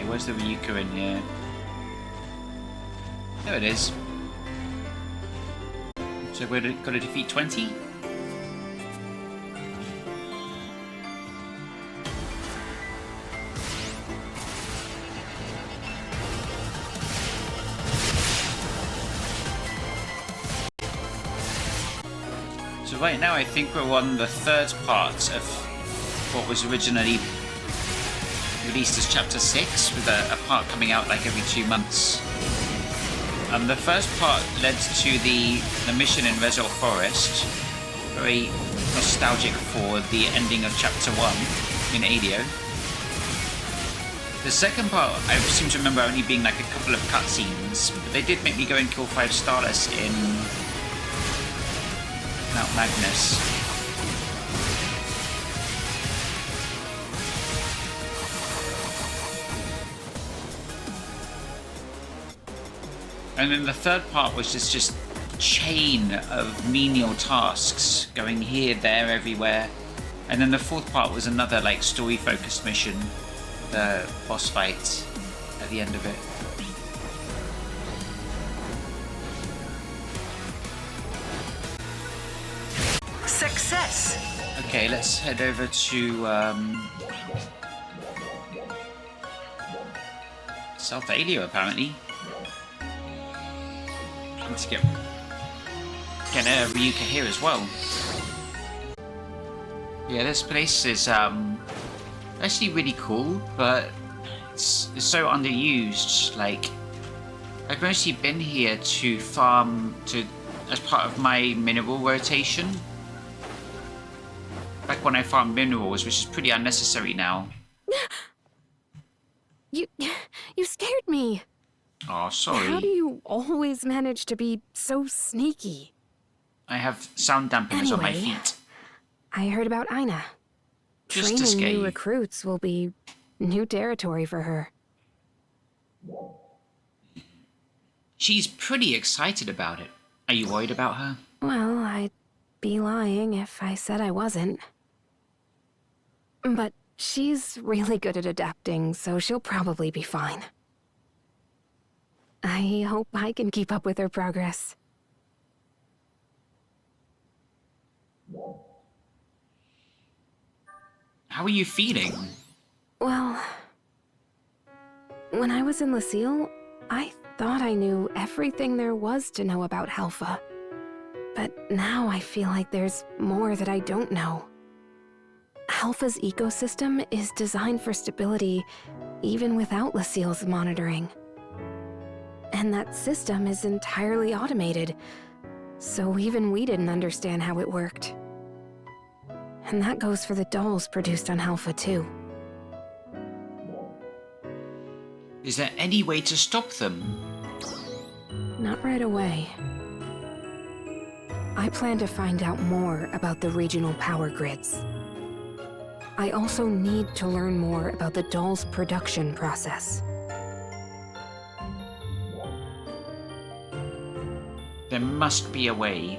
where's the Ryuka in here? There it is. So we've got to defeat 20? So right now I think we're on the third part of what was originally released as Chapter 6, with a part coming out like every 2 months. The first part led to the mission in Resort Forest, very nostalgic for the ending of Chapter 1 in Adio. The second part, I seem to remember only being like a couple of cutscenes, but they did make me go and kill 5 Starless in Mount Magnus. And then the third part was just a chain of menial tasks, going here, there, everywhere. And then the fourth part was another like story-focused mission, the boss fight at the end of it. Success! Okay, let's head over to South Alio, apparently. Need to get a Ryuka here as well. Yeah, this place is actually really cool, but it's so underused. Like, I've mostly been here to farm as part of my mineral rotation. Back when I farmed minerals, which is pretty unnecessary now. You scared me. Oh, sorry. How do you always manage to be so sneaky? I have sound dampeners on my feet. I heard about Aina. Just to Training scare new you. recruits will be new territory for her. She's pretty excited about it. Are you worried about her? Well, I'd be lying if I said I wasn't. But she's really good at adapting, so she'll probably be fine. I hope I can keep up with her progress. How are you feeling? Well, when I was in Lucille, I thought I knew everything there was to know about Halpha. But now I feel like there's more that I don't know. Halpha's ecosystem is designed for stability even without Lucille's monitoring. And that system is entirely automated, so even we didn't understand how it worked. And that goes for the dolls produced on Halpha too. Is there any way to stop them? Not right away. I plan to find out more about the regional power grids. I also need to learn more about the doll's production process. There must be a way.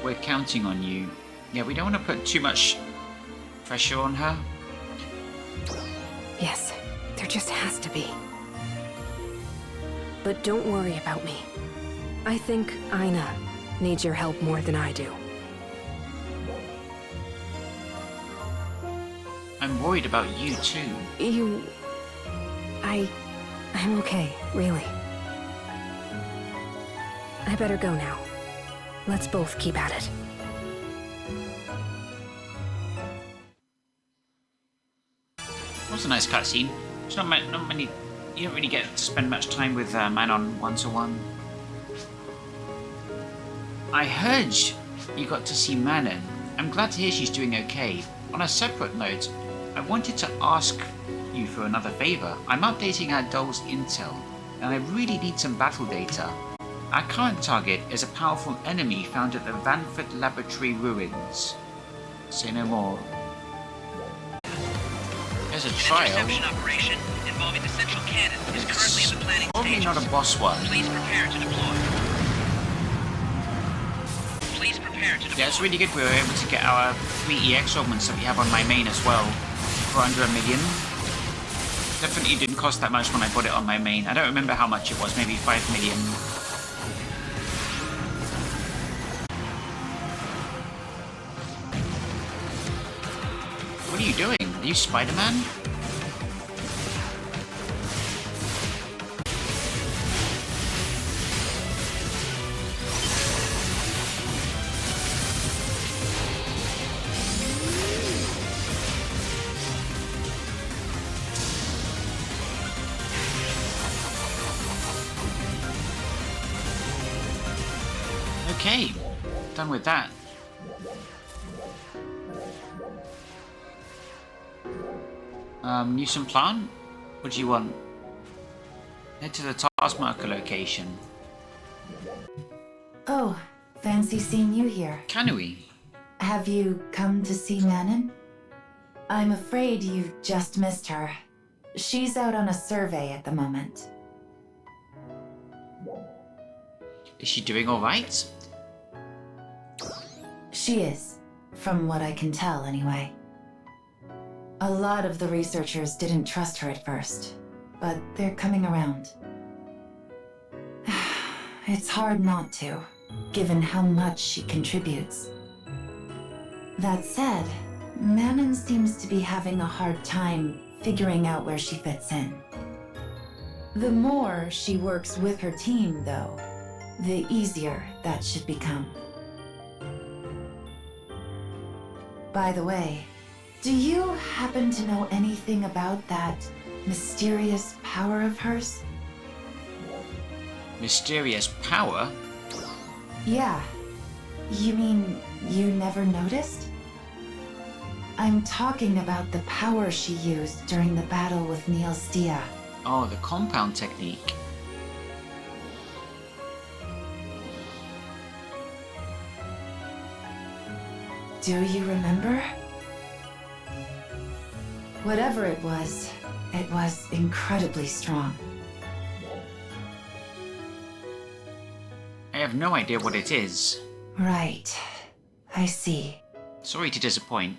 We're counting on you. Yeah, we don't want to put too much pressure on her. Yes, there just has to be. But don't worry about me. I think Aina needs your help more than I do. I'm worried about you too. I'm okay, really. I better go now. Let's both keep at it. That was a nice cutscene. It's not many. You don't really get to spend much time with Manon one-to-one. I heard you got to see Manon. I'm glad to hear she's doing okay. On a separate note, I wanted to ask you for another favor. I'm updating our doll's intel, and I really need some battle data. Our current target is a powerful enemy found at the Vanford Laboratory ruins. Say no more. There's a trial. Interception operation involving the central cannon is currently in the planning Probably stages. not a boss one. Please prepare to deploy. Please prepare to deploy. Yeah, it's really good we were able to get our 3 EX augments that we have on my main as well for under 1 million. Definitely didn't cost that much when I bought it on my main. I don't remember how much it was, maybe 5 million. What are you doing? Are you Spider-Man? Okay, done with that. Mutant plant? What do you want? Head to the task marker location. Oh, fancy seeing you here. Can we? Have you come to see Manon? I'm afraid you've just missed her. She's out on a survey at the moment. Is she doing alright? She is, from what I can tell anyway. A lot of the researchers didn't trust her at first, but they're coming around. It's hard not to, given how much she contributes. That said, Manon seems to be having a hard time figuring out where she fits in. The more she works with her team, though, the easier that should become. By the way, do you happen to know anything about that mysterious power of hers? Mysterious power? Yeah. You mean you never noticed? I'm talking about the power she used during the battle with Niels Dia. Oh, the compound technique. Do you remember? Whatever it was incredibly strong. I have no idea what it is. Right. I see. Sorry to disappoint.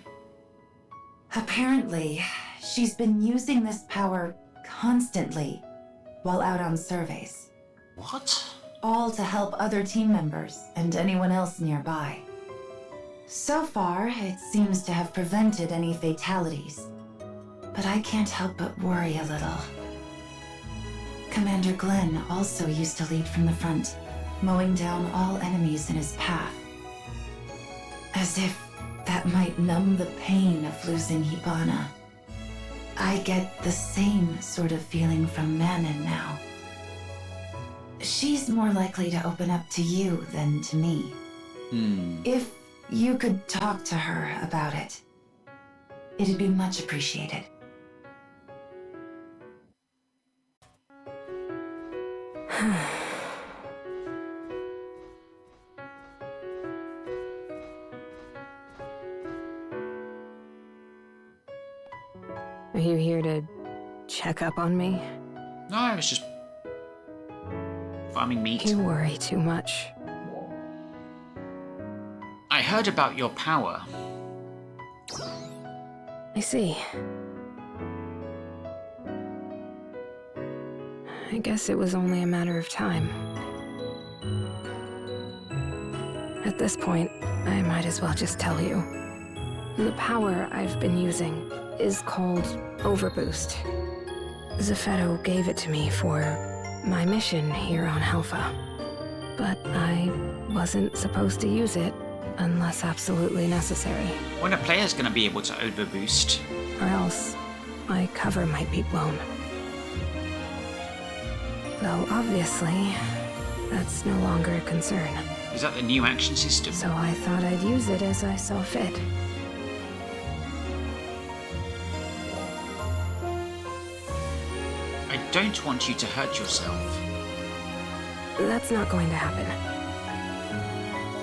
Apparently, she's been using this power constantly while out on surveys. What? All to help other team members and anyone else nearby. So far, it seems to have prevented any fatalities. But I can't help but worry a little. Commander Glenn also used to lead from the front, mowing down all enemies in his path. As if that might numb the pain of losing Hibana. I get the same sort of feeling from Manon now. She's more likely to open up to you than to me. If you could talk to her about it, it'd be much appreciated. Are you here to check up on me? No, I was just farming meat. You worry too much. I heard about your power. I see. I guess it was only a matter of time. At this point, I might as well just tell you. The power I've been using is called Overboost. Zeffetto gave it to me for my mission here on Helpha. But I wasn't supposed to use it unless absolutely necessary. When a player's gonna be able to overboost? Or else my cover might be blown. Though obviously, that's no longer a concern. Is that the new action system? So I thought I'd use it as I saw fit. I don't want you to hurt yourself. That's not going to happen.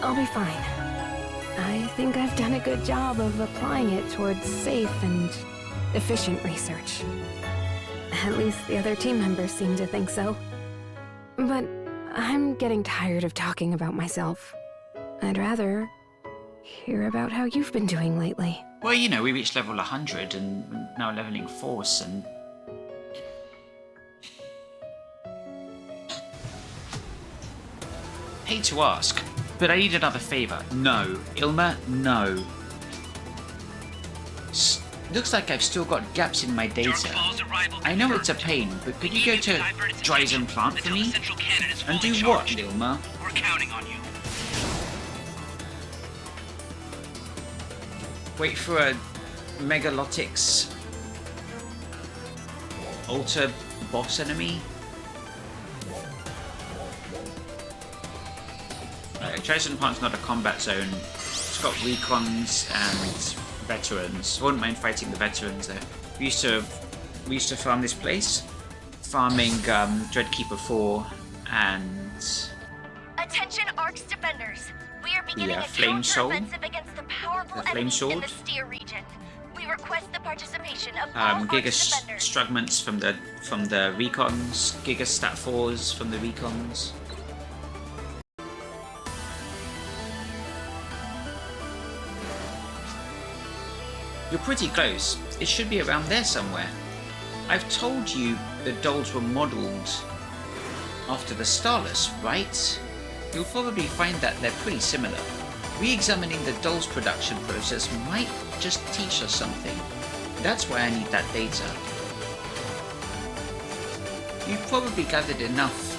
I'll be fine. I think I've done a good job of applying it towards safe and efficient research. At least the other team members seem to think so. But I'm getting tired of talking about myself. I'd rather hear about how you've been doing lately. Well, you know, we reached level 100 and we're now leveling Force, and Hate to ask, but I need another favor. No. Ilma, no. Looks like I've still got gaps in my data. I know it's a pain, but could you go to Dryzen Plant for me? And do what, Ilma? We're counting on you. Wait for a Megalotics Alter boss enemy? Dryzen Plant's not a combat zone. It's got recons and veterans. I wouldn't mind fighting the veterans though. We used to farm this place, farming Dreadkeeper 4 and Attention Ark's defenders. We are beginning a Flame Soul. counter-offensive against the powerful Flame enemies Sword. in the Steer region. We request the participation of all Giga Ark's defenders. Strugments from the recons, Giga Stat 4s from the recons. You're pretty close. It should be around there somewhere. I've told you the dolls were modelled after the Starless, right? You'll probably find that they're pretty similar. Re-examining the dolls production process might just teach us something. That's why I need that data. You've probably gathered enough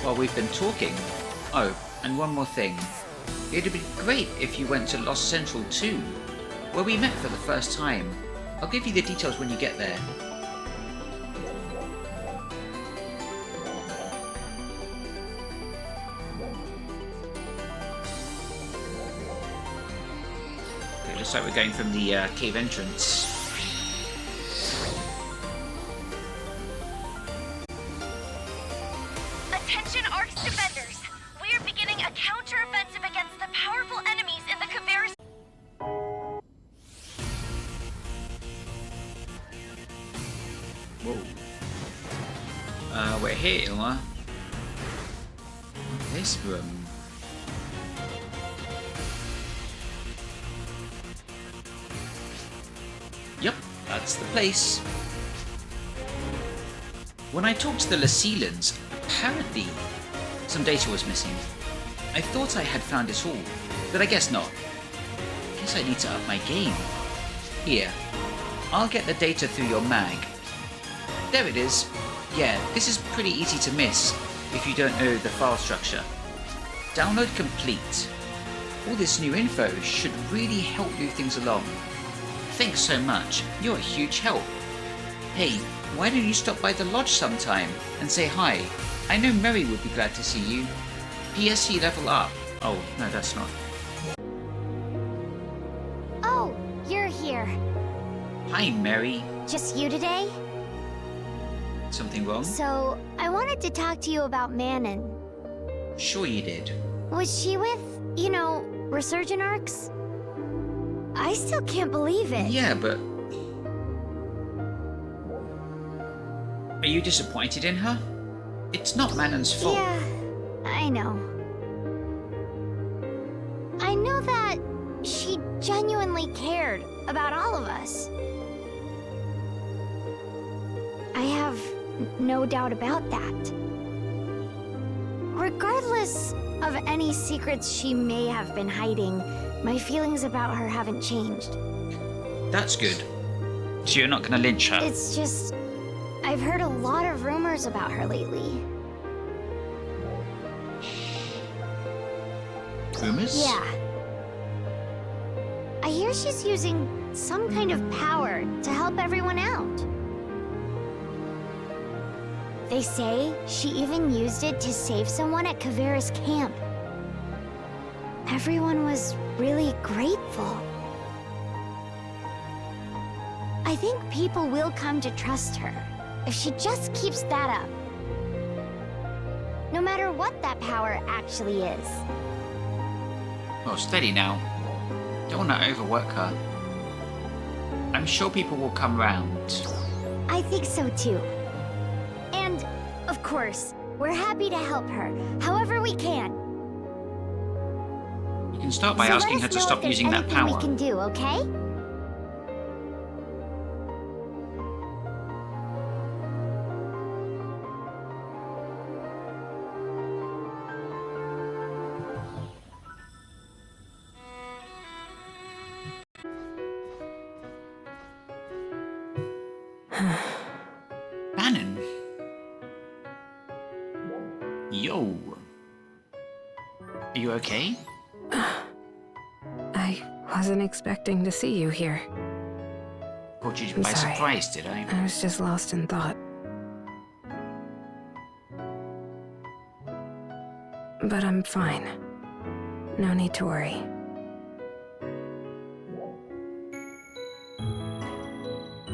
while we've been talking. Oh, and one more thing. It'd be great if you went to Lost Central too, where we met for the first time. I'll give you the details when you get there. Okay, looks like we're going from the cave entrance. Attention Ark's defenders. We are beginning a counter-offensive against the powerful enemies in the Caveris. Whoa. We're here, Ilma. This room. Yep, that's the place. When I talked to the Lacelans, apparently some data was missing. I thought I had found it all, but I guess not. Guess I need to up my game. Here, I'll get the data through your mag. There it is. Yeah, this is pretty easy to miss if you don't know the file structure. Download complete. All this new info should really help move things along. Thanks so much, you're a huge help. Hey, why don't you stop by the lodge sometime and say hi? I know Mary would be glad to see you. PSC level up. Oh, no, that's not. Oh, you're here. Hi, Mary. Just you today? Something wrong? So, I wanted to talk to you about Manon. Sure you did. Was she with, Resurgent Arcs? I still can't believe it. Yeah, but... Are you disappointed in her? It's not Manon's fault. Yeah, I know. I know that she genuinely cared about all of us. I have no doubt about that. Regardless of any secrets she may have been hiding, my feelings about her haven't changed. That's good. So you're not gonna lynch her? It's just... I've heard a lot of rumors about her lately. Rumors? Yeah. I hear she's using some kind of power to help everyone out. They say she even used it to save someone at Kavera's camp. Everyone was really grateful. I think people will come to trust her if she just keeps that up. No matter what that power actually is. Well, steady now. Don't want to overwork her. I'm sure people will come round. I think so too. And, of course, we're happy to help her, however we can. You can start by So asking let her us to know stop if there's using that anything power. we can do, okay? Bannon. Yo. Are you okay? I wasn't expecting to see you here. Caught you I'm by sorry. surprise, did I? I was just lost in thought. But I'm fine. No need to worry.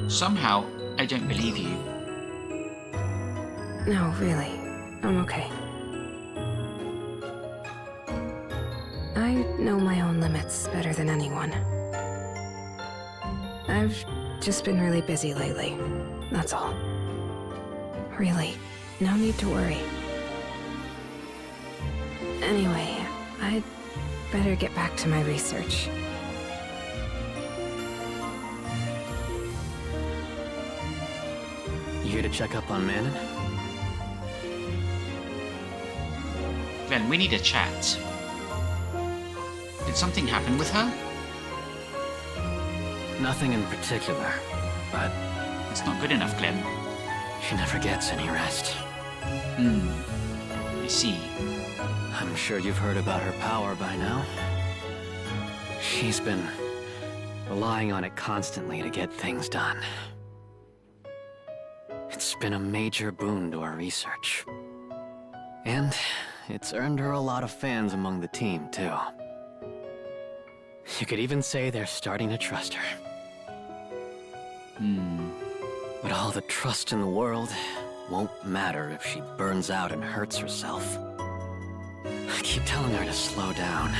Somehow, I don't believe you. No, really. I'm okay. I know my own limits better than anyone. I've just been really busy lately. That's all. Really, no need to worry. Anyway, I'd better get back to my research. You here to check up on Manon? Glenn, we need a chat. Did something happen with her? Nothing in particular, but It's not good enough, Glenn. she never gets any rest. I see. I'm sure you've heard about her power by now. She's been relying on it constantly to get things done. It's been a major boon to our research. And it's earned her a lot of fans among the team, too. You could even say they're starting to trust her. But all the trust in the world won't matter if she burns out and hurts herself. I keep telling her to slow down.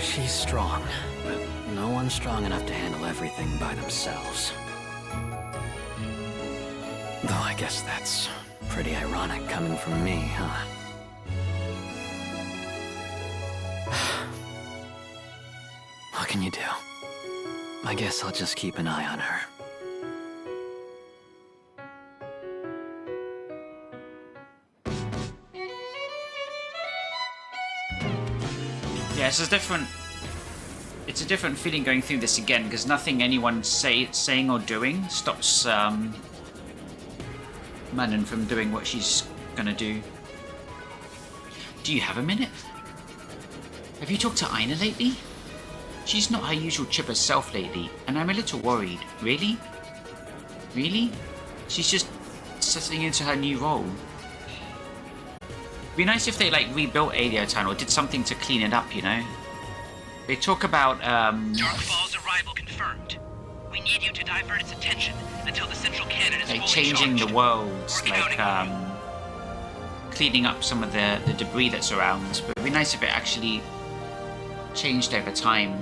She's strong, but no one's strong enough to handle everything by themselves. Though I guess that's pretty ironic coming from me, huh? What can you do? I guess I'll just keep an eye on her. Yeah, it's a different feeling going through this again, because nothing anyone's saying or doing stops Manon from doing what she's gonna do. Do you have a minute? Have you talked to Ina lately? She's not her usual chipper self lately, and I'm a little worried. Really? Really? She's just settling into her new role. It'd be nice if they rebuilt Town or did something to clean it up, you know? They talk about Darkfall's arrival confirmed. We need you to divert its attention until the central cannon is fully changing charged. the world, We're counting on you. cleaning up some of the debris that's around. But it'd be nice if it actually changed over time.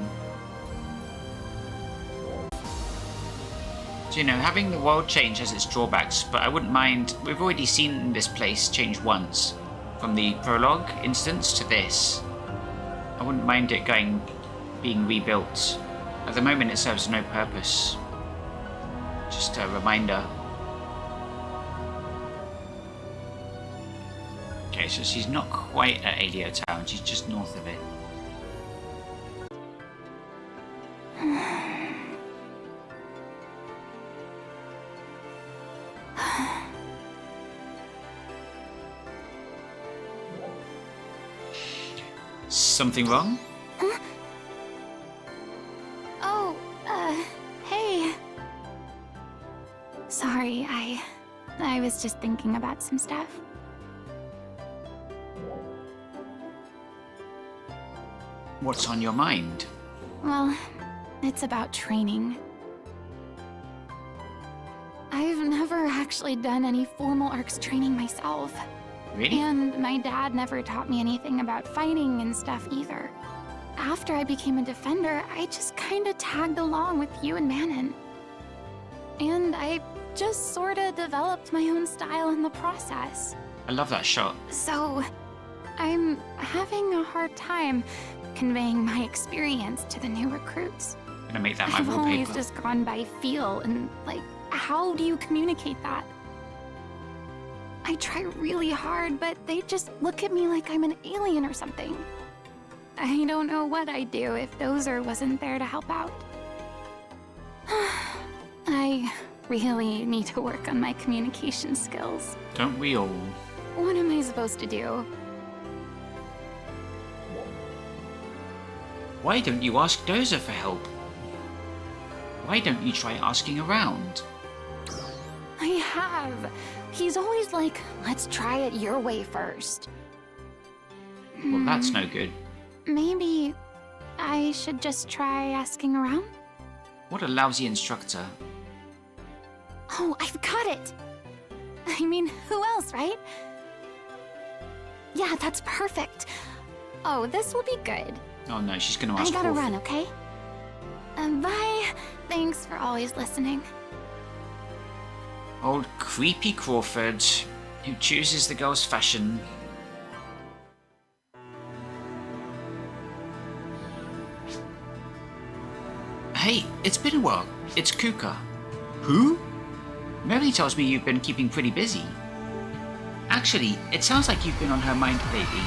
So, you know, having the world change has its drawbacks, but I wouldn't mind. We've already seen this place change once, from the prologue instance to this. I wouldn't mind it being rebuilt. At the moment, it serves no purpose. Just a reminder. Okay, so she's not quite at Alio Town. She's just north of it. Something wrong? Oh, hey. Sorry, I was just thinking about some stuff. What's on your mind? Well, it's about training. I've never actually done any formal ARCS training myself. Really? And my dad never taught me anything about fighting and stuff either. After I became a defender, I just kinda tagged along with you and Manon. And I just sorta developed my own style in the process. I love that shot. So, I'm having a hard time conveying my experience to the new recruits. I'm gonna make that my I've always wallpaper. just gone by feel and, how do you communicate that? I try really hard, but they just look at me like I'm an alien or something. I don't know what I'd do if Dozer wasn't there to help out. I really need to work on my communication skills. Don't we all? What am I supposed to do? Why don't you ask Dozer for help? Why don't you try asking around? I have. He's always like, let's try it your way first. Well, that's no good. Maybe I should just try asking around? What a lousy instructor. Oh, I've got it! I mean, who else, right? Yeah, that's perfect. Oh, this will be good. Oh no, she's gonna ask I gotta Wolf. run, okay? Bye. Thanks for always listening. Old creepy Crawford, who chooses the girl's fashion. Hey, it's been a while. It's Kuka. Who? Mary tells me you've been keeping pretty busy. Actually, it sounds like you've been on her mind lately.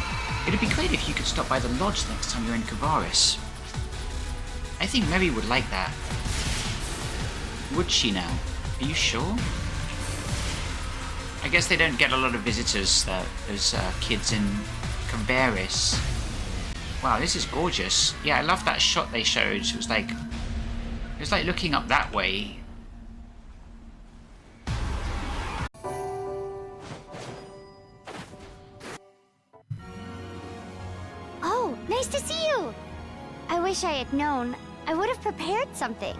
It'd be great if you could stop by the lodge next time you're in Kavaris. I think Mary would like that. Would she now? Are you sure? I guess they don't get a lot of visitors, those kids in Kavaris. Wow, this is gorgeous. Yeah, I love that shot they showed. It was like looking up that way. Oh, nice to see you! I wish I had known. I would have prepared something.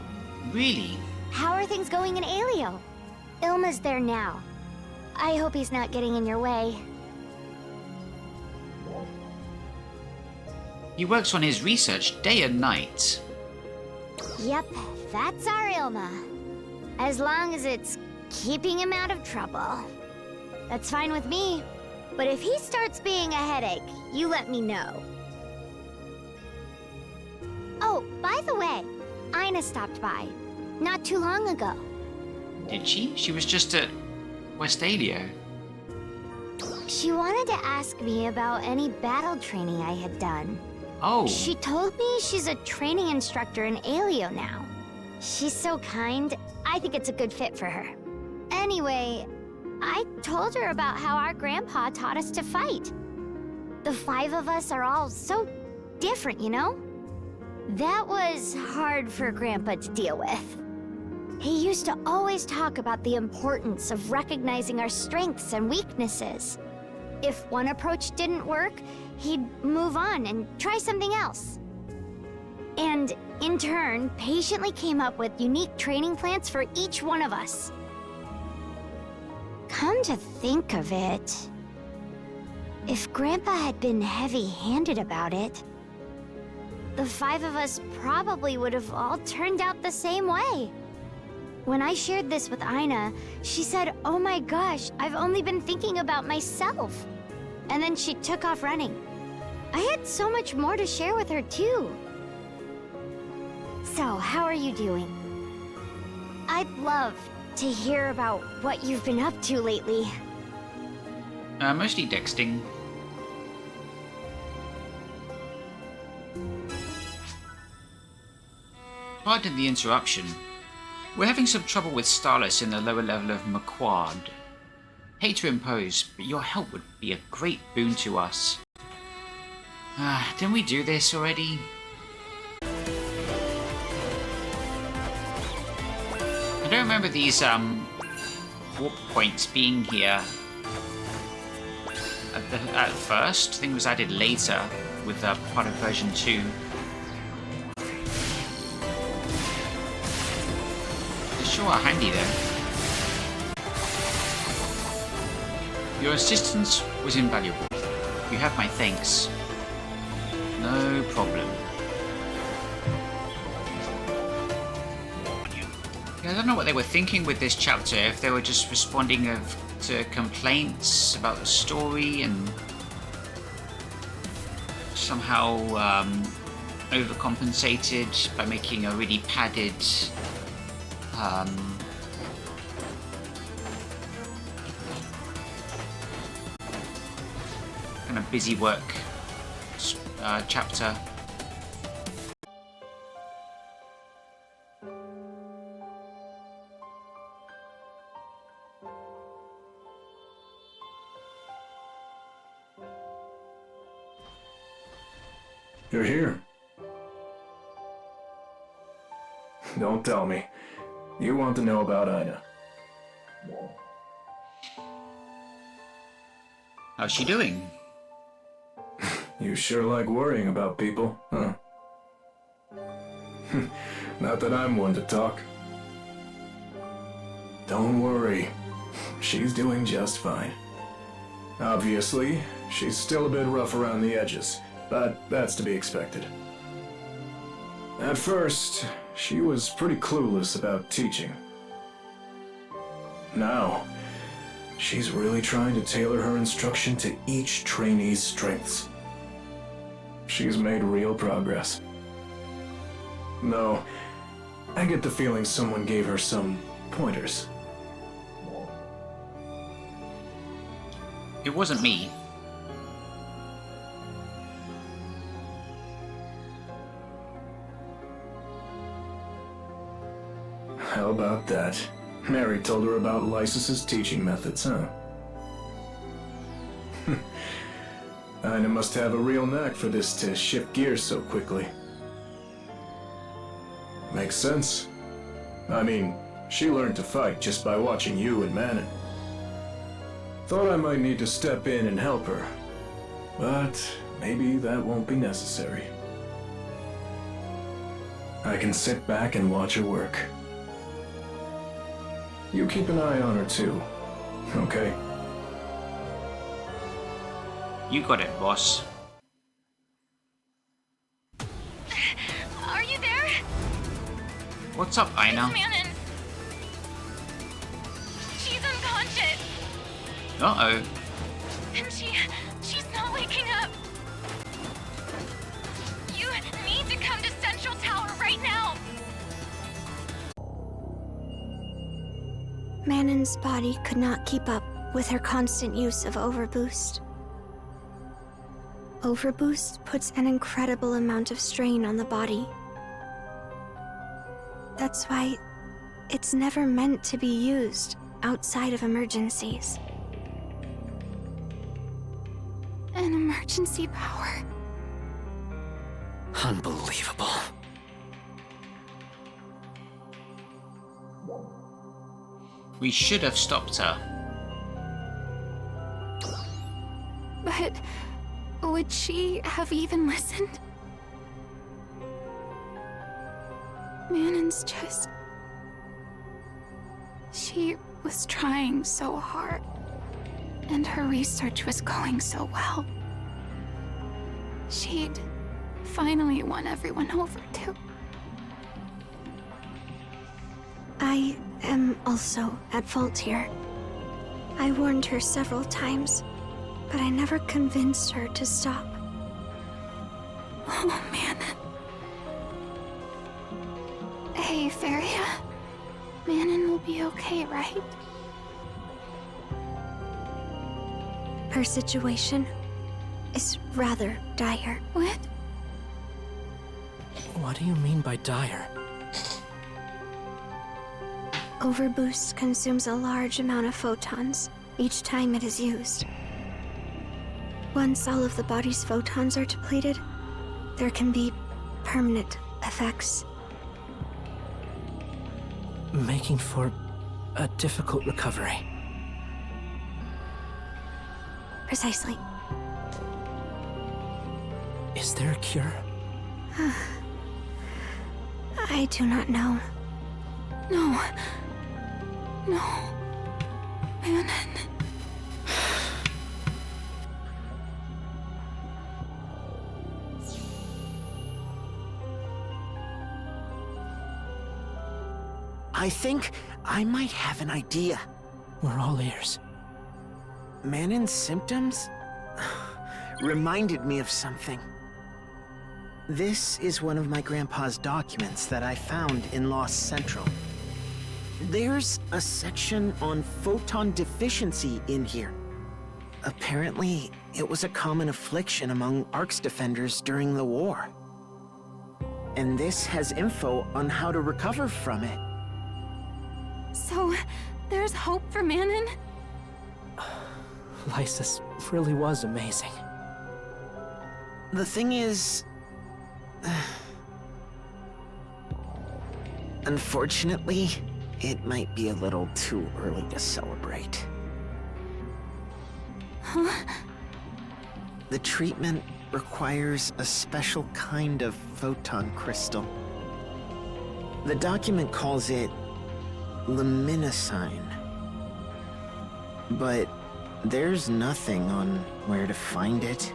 Really? How are things going in Alio? Ilma's there now. I hope he's not getting in your way. He works on his research day and night. Yep, that's our Ilma. As long as it's keeping him out of trouble. That's fine with me. But if he starts being a headache, you let me know. Oh, by the way, Ina stopped by. Not too long ago. Did she? She was just at Westalio. She wanted to ask me about any battle training I had done. Oh. She told me she's a training instructor in Alio now. She's so kind. I think it's a good fit for her. Anyway, I told her about how our grandpa taught us to fight. The 5 of us are all so different, you know? That was hard for Grandpa to deal with. He used to always talk about the importance of recognizing our strengths and weaknesses. If one approach didn't work, he'd move on and try something else. And in turn, patiently came up with unique training plans for each one of us. Come to think of it, if Grandpa had been heavy-handed about it, the 5 of us probably would have all turned out the same way. When I shared this with Ina, she said, "Oh my gosh, I've only been thinking about myself." And then she took off running. I had so much more to share with her too. So, how are you doing? I'd love to hear about what you've been up to lately. Mostly texting. Pardon the interruption. We're having some trouble with Starless in the lower level of Macquard. Hate to impose, but your help would be a great boon to us. Didn't we do this already? I don't remember these warp points being here at first. I think it was added later with part of version 2. They sure are handy though. Your assistance was invaluable. You have my thanks. No problem. Yeah, I don't know what they were thinking with this chapter, if they were just responding to complaints about the story and somehow overcompensated by making a really padded kind of busy work chapter. you're here. Don't tell me. You want to know about Ida. How's she doing? You sure like worrying about people, huh? Not that I'm one to talk. Don't worry. She's doing just fine. Obviously, she's still a bit rough around the edges, but that's to be expected. At first, she was pretty clueless about teaching. Now, she's really trying to tailor her instruction to each trainee's strengths. She's made real progress. Though, I get the feeling someone gave her some pointers. It wasn't me. How about that? Mary told her about Lysus's teaching methods, huh? Ina must have a real knack for this to shift gears so quickly. Makes sense. I mean, she learned to fight just by watching you and Manon. Thought I might need to step in and help her, but maybe that won't be necessary. I can sit back and watch her work. You keep an eye on her too, okay? You got it, boss. Are you there? What's up, Ina? Manon. She's unconscious. Uh-oh. And she's not waking up. You need to come to Central Tower right now. Manon's body could not keep up with her constant use of Overboost. Overboost puts an incredible amount of strain on the body. That's why it's never meant to be used outside of emergencies. An emergency power. Unbelievable. We should have stopped her. But would she have even listened? Manon's just... She was trying so hard. And her research was going so well. She'd finally won everyone over, too. I am also at fault here. I warned her several times, but I never convinced her to stop. Oh, Manon. Hey, Feria. Manon will be okay, right? Her situation is rather dire. What? What do you mean by dire? Overboost consumes a large amount of photons each time it is used. Once all of the body's photons are depleted, there can be permanent effects. Making for a difficult recovery. Precisely. Is there a cure? I do not know. No. No. Manon. I think I might have an idea. We're all ears. Manon's symptoms reminded me of something. This is one of my grandpa's documents that I found in Lost Central. There's a section on photon deficiency in here. Apparently, it was a common affliction among Ark's defenders during the war. And this has info on how to recover from it. So, there's hope for Manon? Lysus really was amazing. The thing is, Unfortunately, it might be a little too early to celebrate. Huh? The treatment requires a special kind of photon crystal. The document calls it luminescine. But there's nothing on where to find it,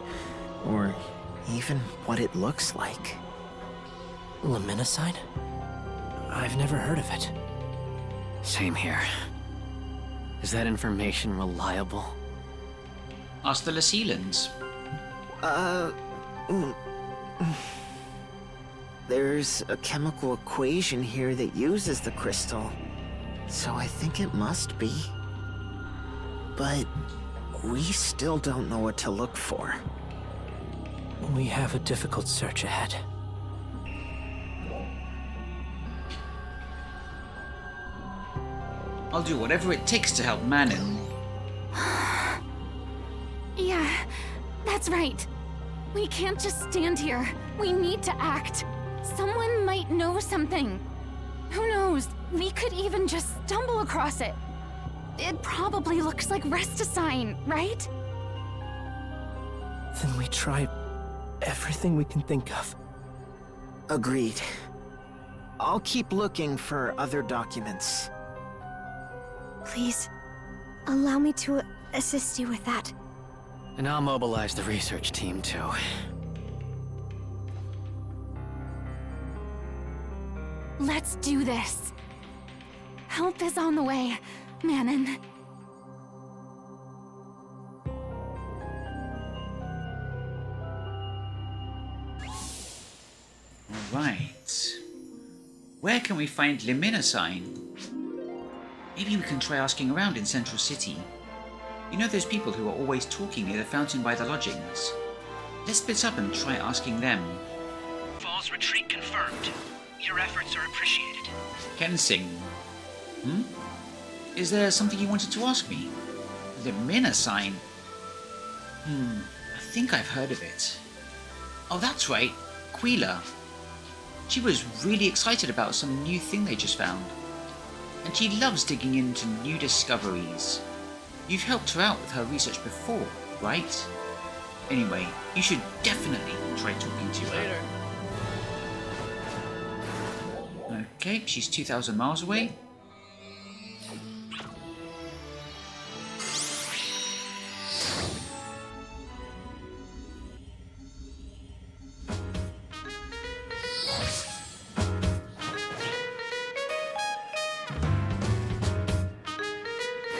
or even what it looks like. Luminescine? I've never heard of it. Same here. Is that information reliable? Ask the Laceelans. There's a chemical equation here that uses the crystal, so I think it must be. But we still don't know what to look for. We have a difficult search ahead. I'll do whatever it takes to help Manon. Yeah, that's right. We can't just stand here. We need to act. Someone might know something. Who knows? We could even just stumble across it. It probably looks like Resticine, right? Then we try everything we can think of. Agreed. I'll keep looking for other documents. Please, allow me to assist you with that. And I'll mobilize the research team, too. Let's do this. Help is on the way, Manon. Alright. Where can we find luminescine? Maybe we can try asking around in Central City. You know those people who are always talking near the fountain by the lodgings? Let's split up and try asking them. Fall's retreat confirmed. Your efforts are appreciated. Kensing. Is there something you wanted to ask me? Luminescine? I think I've heard of it. Oh, that's right. Quila. She was really excited about some new thing they just found. And she loves digging into new discoveries. You've helped her out with her research before, right? Anyway, you should definitely try talking to her. Okay, she's 2,000 miles away.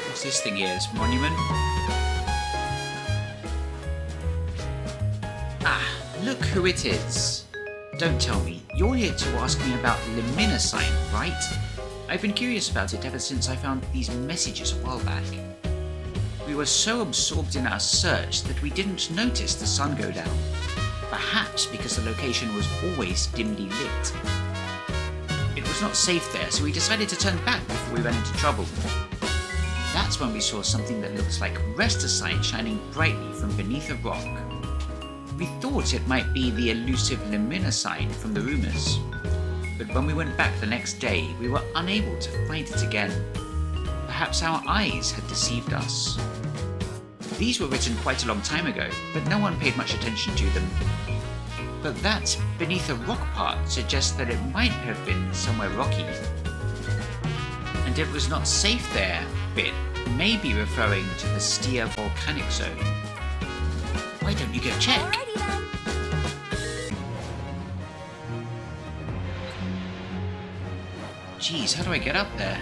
What's this thing here? This monument? Ah, look who it is. Don't tell me, you're here to ask me about luminescine, right? I've been curious about it ever since I found these messages a while back. We were so absorbed in our search that we didn't notice the sun go down. Perhaps because the location was always dimly lit. It was not safe there, so we decided to turn back before we ran into trouble. That's when we saw something that looks like Resticine shining brightly from beneath a rock. We thought it might be the elusive luminescine from the rumors, but when we went back the next day, we were unable to find it again. Perhaps our eyes had deceived us. These were written quite a long time ago, but no one paid much attention to them. But that beneath a rock part suggests that it might have been somewhere rocky. And it was not safe there bit may be referring to the Stia volcanic zone. Why don't you go check? Alrighty then. Jeez, how do I get up there?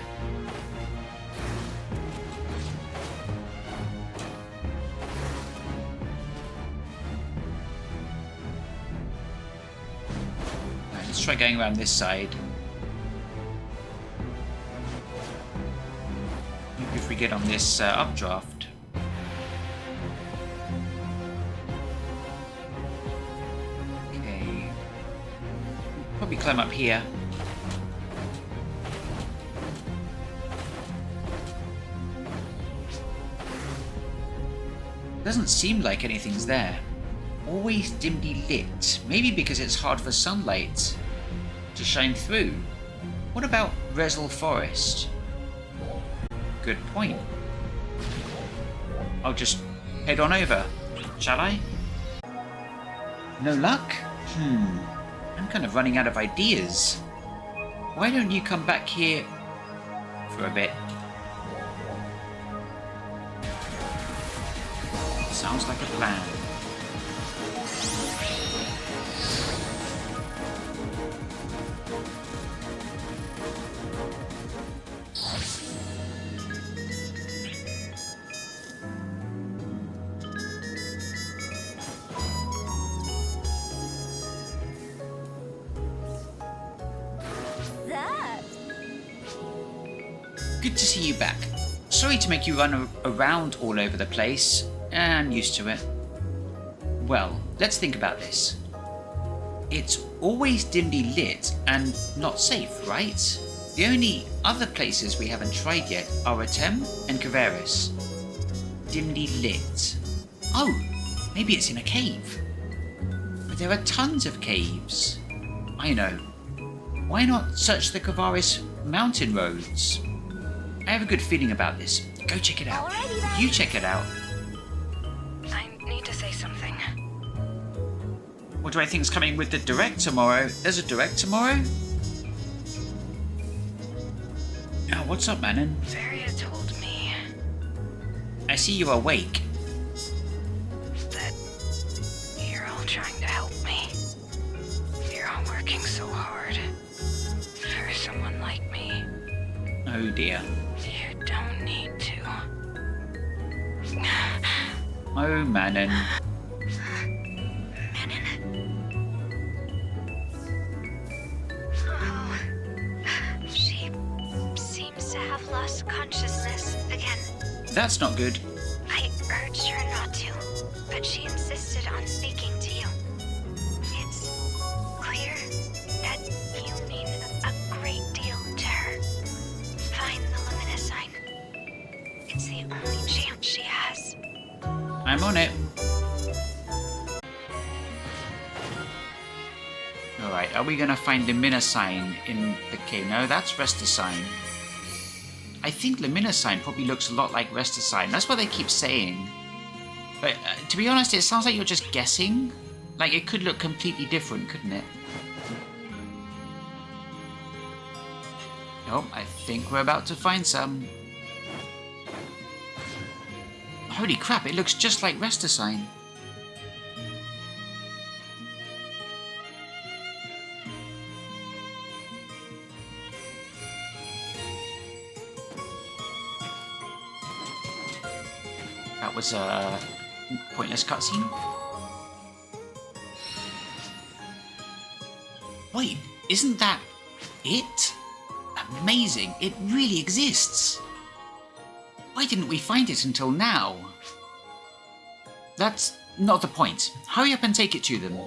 Right, let's try going around this side. Maybe if we get on this updraft. Okay. Probably climb up here. Doesn't seem like anything's there. Always dimly lit. Maybe because it's hard for sunlight to shine through. What about Resl Forest? Good point. I'll just head on over, shall I? No luck? I'm kind of running out of ideas. Why don't you come back here for a bit? Sounds like a plan. Good to see you back. Sorry to make you run around all over the place. I'm used to it. Well, let's think about this. It's always dimly lit and not safe, right? The only other places we haven't tried yet are Atem and Caveris. Dimly lit. Oh, maybe it's in a cave. But there are tons of caves. I know. Why not search the Caveris mountain roads? I have a good feeling about this. Go check it out. You check it out. I need to say something. What do I think's coming with the direct tomorrow? There's a direct tomorrow? Oh, what's up, Manon? Varia told me I see you're awake. that you're all trying to help me. You're all working so hard for someone like me. Oh dear. You don't need to. Oh, Manon. Oh, she seems to have lost consciousness again. That's not good. I urged her not to, but she insisted on speaking to you. It's clear that you mean a great deal to her. Find the Lumina sign. It's the only chance she has. I'm on it. Alright, are we gonna find Lumina sign in the cave? No, that's Resta sign. I think Lumina sign probably looks a lot like Resta sign. That's what they keep saying. But to be honest, it sounds like you're just guessing. Like, it could look completely different, couldn't it? Oh, I think we're about to find some. Holy crap, it looks just like Resta sign. That was a pointless cutscene. Wait, isn't that it? Amazing, it really exists. Why didn't we find it until now? That's not the point. Hurry up and take it to them.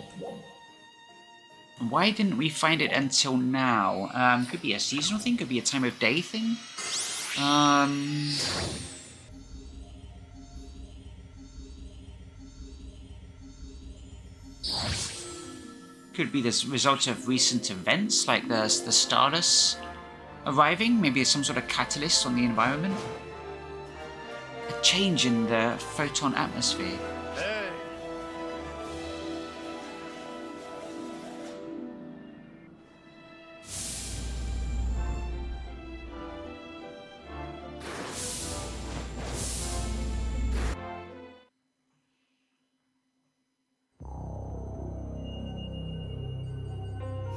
Why didn't we find it until now? Could be a seasonal thing, could be a time of day thing. Could be the result of recent events, like the Stardust arriving. Maybe it's some sort of catalyst on the environment. A change in the photon atmosphere.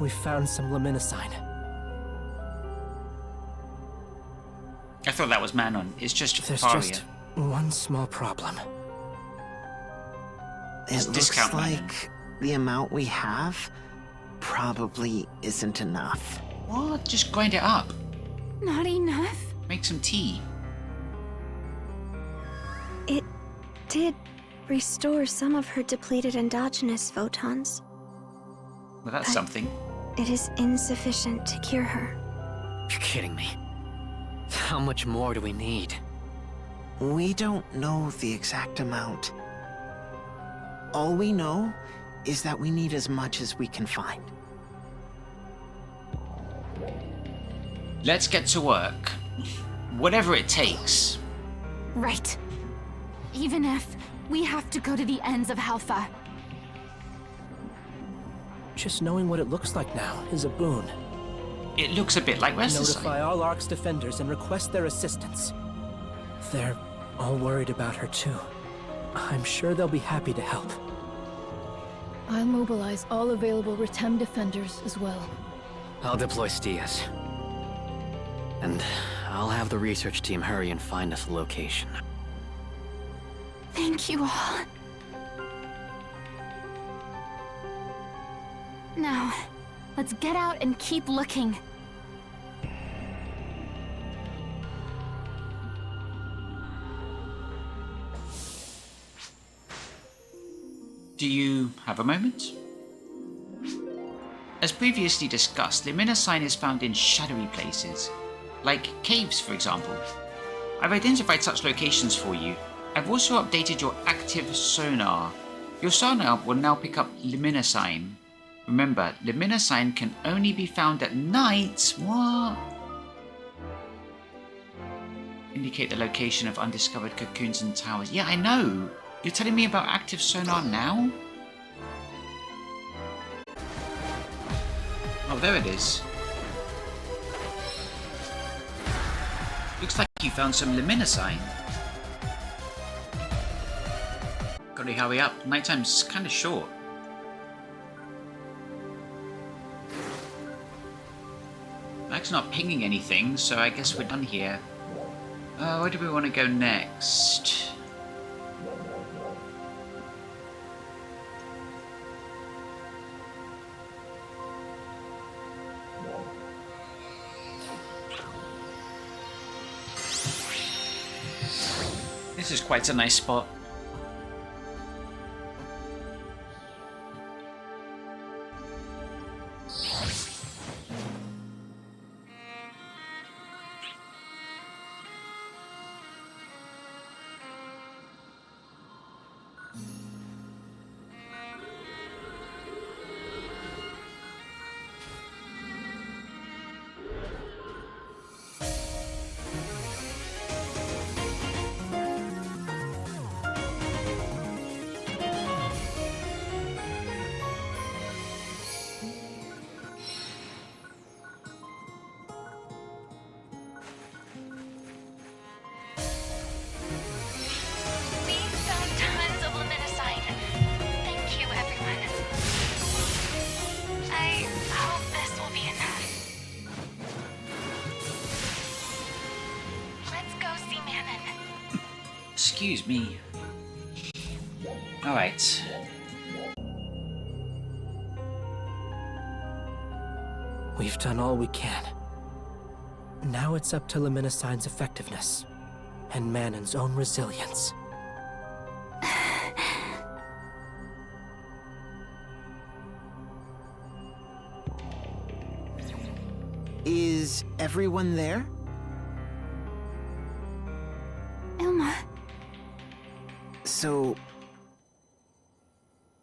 We found some Lumina sign. I thought that was Manon. It's just There's Faria. just one small problem. It looks discount like Manon. the amount we have probably isn't enough. What? Just grind it up. Not enough? Make some tea. It did restore some of her depleted endogenous photons. Well, that's something. It is insufficient to cure her. You're kidding me. How much more do we need? We don't know the exact amount. All we know is that we need as much as we can find. Let's get to work. Whatever it takes. Right. Even if we have to go to the ends of Halpha. Just knowing what it looks like now is a boon. It looks a bit like Restless Notify all Ark's defenders and request their assistance. They're all worried about her too. I'm sure they'll be happy to help. I'll mobilize all available Retem defenders as well. I'll deploy Stias. And I'll have the research team hurry and find us a location. Thank you all. Now, let's get out and keep looking. Do you have a moment? As previously discussed, Luminosine is found in shadowy places, like caves for example. I've identified such locations for you. I've also updated your active sonar. Your sonar will now pick up Luminosine. Remember, Luminosine can only be found at night. What? Indicate the location of undiscovered cocoons and towers. Yeah, I know. You're telling me about active sonar now? Oh, there it is. Looks like you found some Luminosine. Gotta hurry up. Nighttime's kind of short. Mag's not pinging anything, so I guess we're done here. Where do we want to go next? This is quite a nice spot. We found tons of Luminosine. Thank you, everyone. I hope this will be enough. Let's go see Manon. Excuse me. Alright. We've done all we can. Now it's up to Luminosine's effectiveness, and Manon's own resilience. Is everyone there? Ilma, So...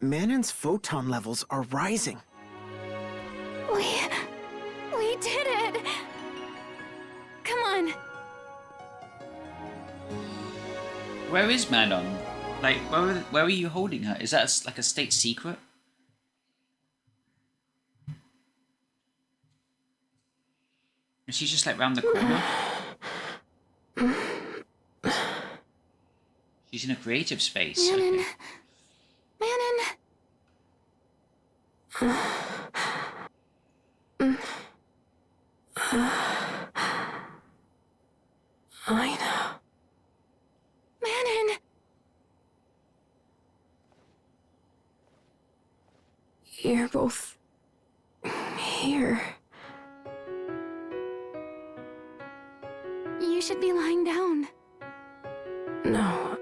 Manon's photon levels are rising. we did it! Come on. Where is Manon? Like, where are you holding her? Is that like a state secret? Is she just like round the corner? She's in a creative space. Manon. Okay. Manon. I know. Manon. You're both here. You should be lying down. No,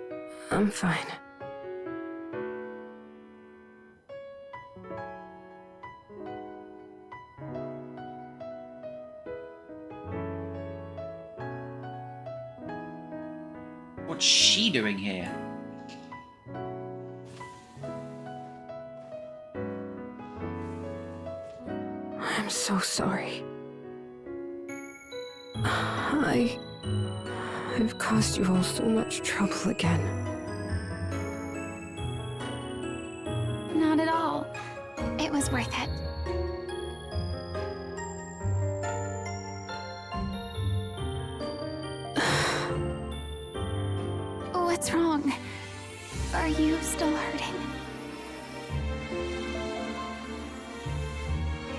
I'm fine. What's she doing here? I'm so sorry. I've caused you all so much trouble again. Not at all. It was worth it. What's wrong? Are you still hurting?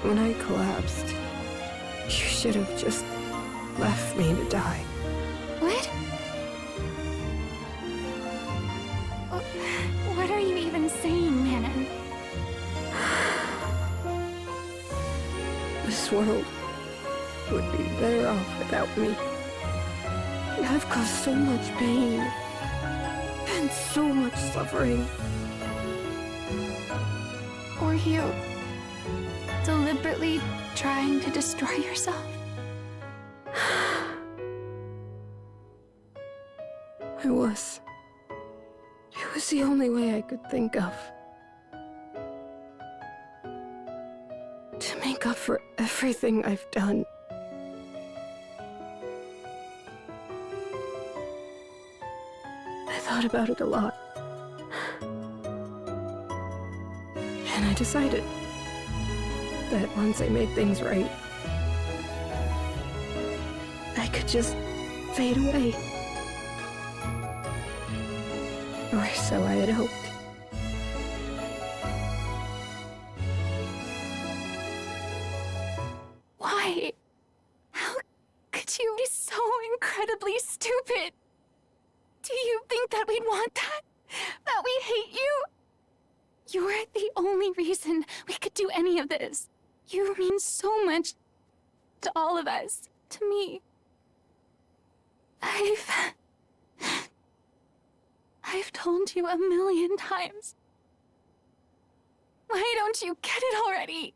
When I collapsed, you should have just left me to die. What? What are you even saying, Manon? This world would be better off without me. I've caused so much pain and so much suffering. Were you deliberately trying to destroy yourself? I was. It was the only way I could think of. To make up for everything I've done. I thought about it a lot. And I decided that once I made things right, I could just fade away. Or so I had hoped. Why? How could you be so incredibly stupid? Do you think that we'd want that? That we hate you? You're the only reason we could do any of this. You mean so much to all of us, to me. I've told you 1,000,000 times. Why don't you get it already?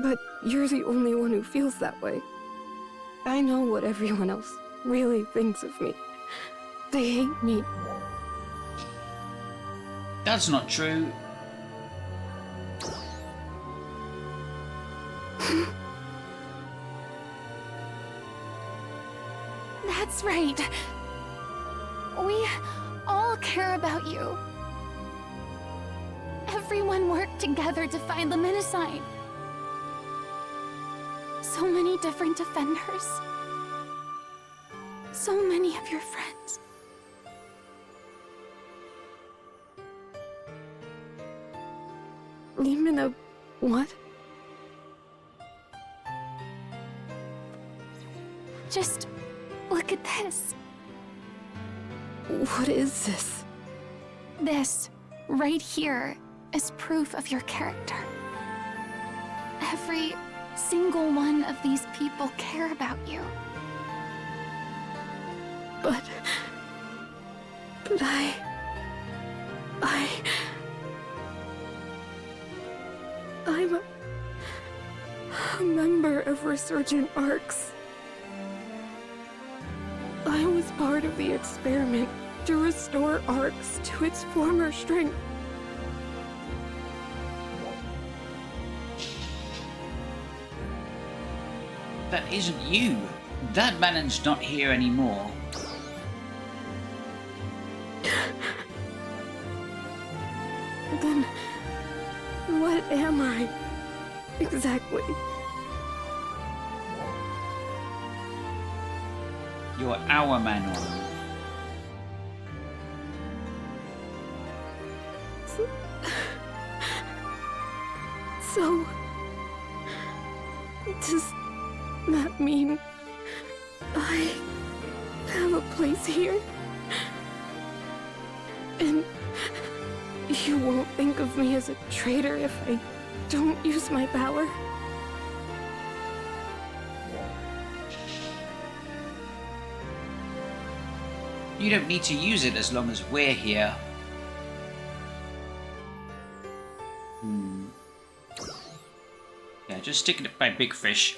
But you're the only one who feels that way. I know what everyone else really thinks of me. They hate me. That's not true. That's right. We all care about you. Everyone worked together to find the Menacine. So many different defenders. So many of your friends. Even a what? Just look at this. What is this? This, right here, is proof of your character. Every single one of these people care about you. But I'm a member of Resurgent Arcs. I was part of the experiment to restore Arcs to its former strength. That isn't you. That Manon's not here anymore. Then what am I exactly? You're our Manon. So, does that mean I have a place here? And you won't think of me as a traitor if I don't use my power? You don't need to use it as long as we're here. Yeah, just sticking it by Big Fish.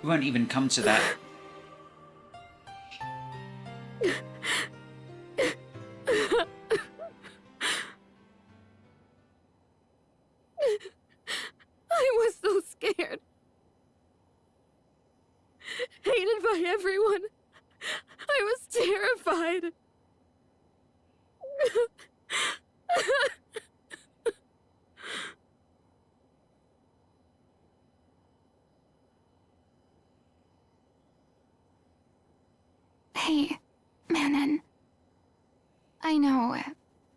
We won't even come to that. Hey, Manon. I know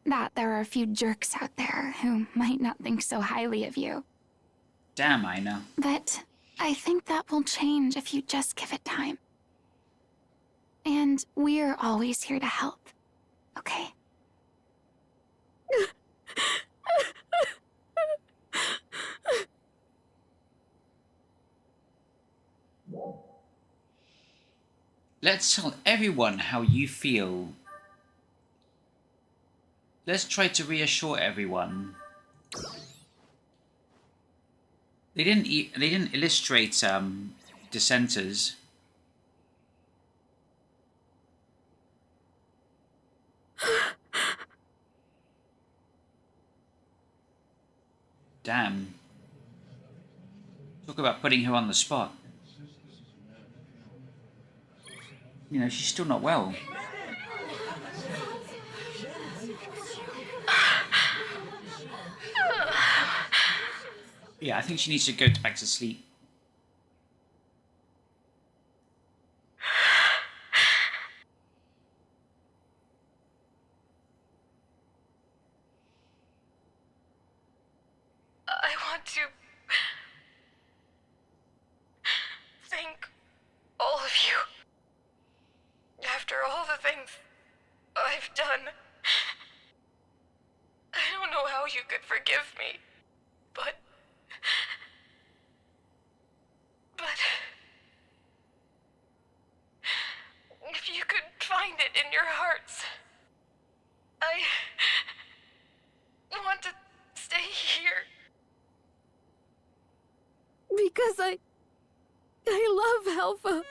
that there are a few jerks out there who might not think so highly of you. Damn, I know. But I think that will change if you just give it time. And we're always here to help, okay? Let's tell everyone how you feel. Let's try to reassure everyone. They didn't illustrate dissenters. Damn. Talk about putting her on the spot. You know, she's still not well. Yeah, I think she needs to go back to sleep. I want to thank all of you. After all the things I've done, I don't know how you could forgive me, but if you could find it in your hearts, I want to stay here. Because I love Helva.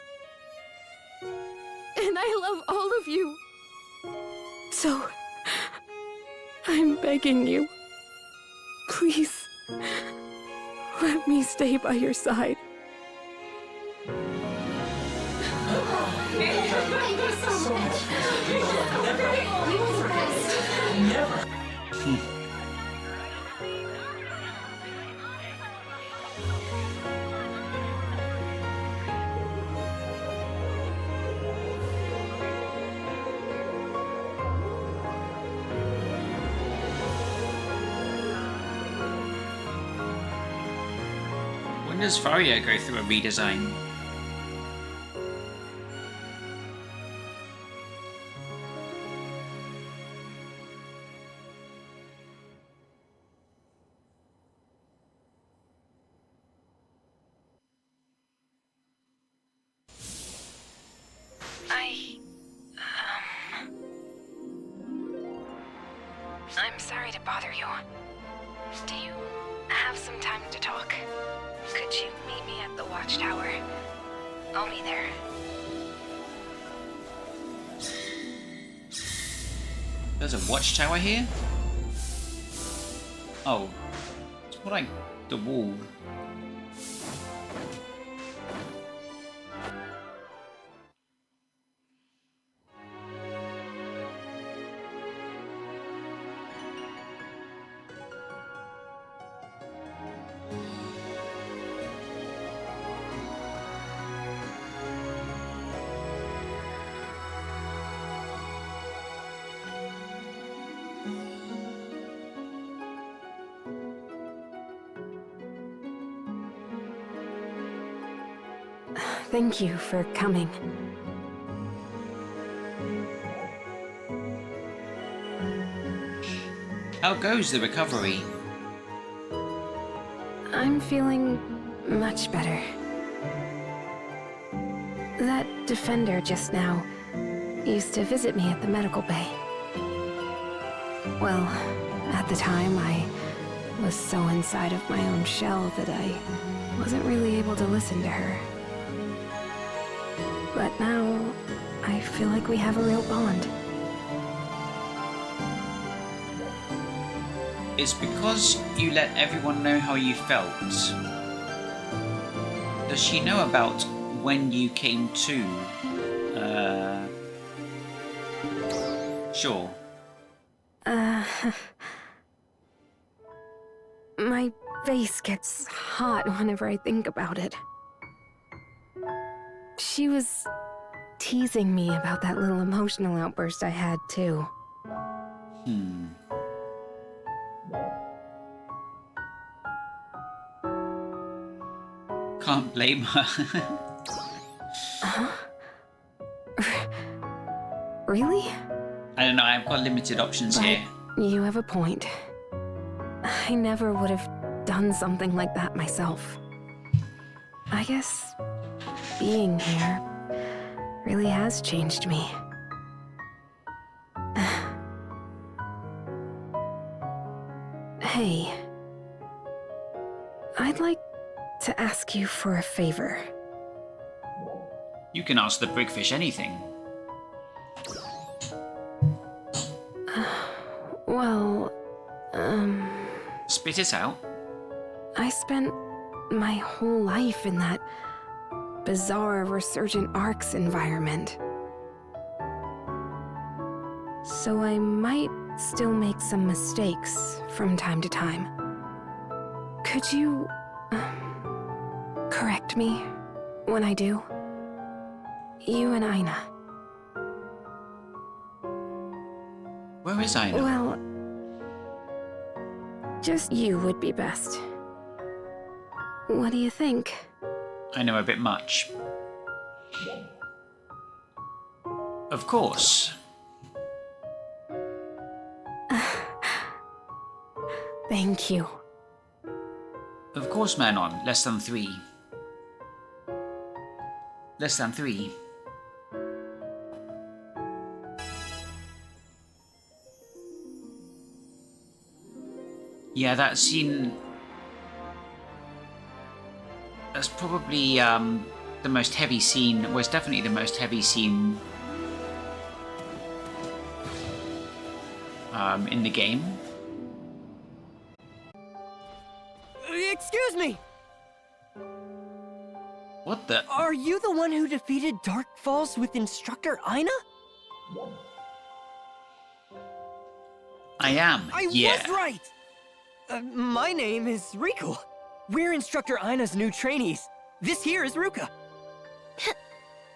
And I love all of you. So, I'm begging you. Please, let me stay by your side. When does Varia go through a redesign? I'm sorry to bother you. Do you have some time to talk? Could you meet me at the watchtower? I'll be there. There's a watchtower here? Oh. It's more like the wall. Thank you for coming. How goes the recovery? I'm feeling much better. That defender just now used to visit me at the medical bay. Well, at the time, I was so inside of my own shell that I wasn't really able to listen to her. But now, I feel like we have a real bond. It's because you let everyone know how you felt. Does she know about when you came to? Sure. My face gets hot whenever I think about it. She was teasing me about that little emotional outburst I had, too. Can't blame her. Huh? Really? I don't know, I've got limited options But here. you have a point. I never would have done something like that myself. I guess being here really has changed me. Hey, I'd like to ask you for a favor. You can ask the Brigfish anything. Well, Spit it out. I spent my whole life in that bizarre Resurgent Arcs environment. So I might still make some mistakes from time to time. Could you correct me when I do? You and Aina. Where is Aina? Well, just you would be best. What do you think? I know a bit much. Of course. Thank you. Of course, Manon. Less than 3. Less than 3. Yeah, that scene... That's probably the most heavy scene. Was definitely the most heavy scene in the game. Excuse me! What the? Are you the one who defeated Dark Falls with Instructor Aina? I am. I was right! My name is Riku. We're Instructor Aina's new trainees. This here is Ruka.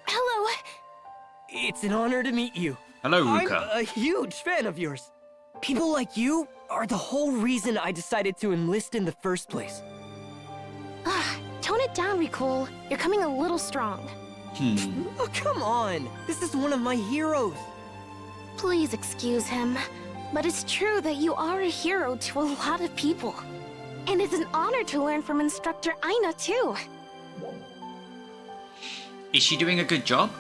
Hello. It's an honor to meet you. Hello, Ruka. I'm a huge fan of yours. People like you are the whole reason I decided to enlist in the first place. Tone it down, Ricole. You're coming a little strong. Oh, come on. This is one of my heroes. Please excuse him. But it's true that you are a hero to a lot of people. And it's an honor to learn from Instructor Aina, too. Is she doing a good job?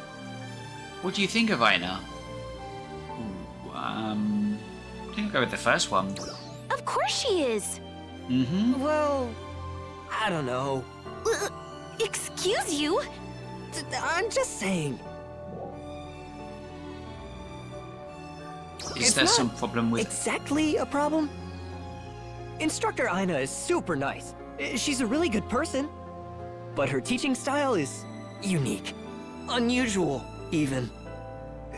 What do you think of Aina? I think I'll go with the first one. Of course she is. Well, I don't know. Excuse you? I'm just saying. Is there some problem with... Exactly a problem? Instructor Aina is super nice. She's a really good person. But her teaching style is unique. Unusual, even.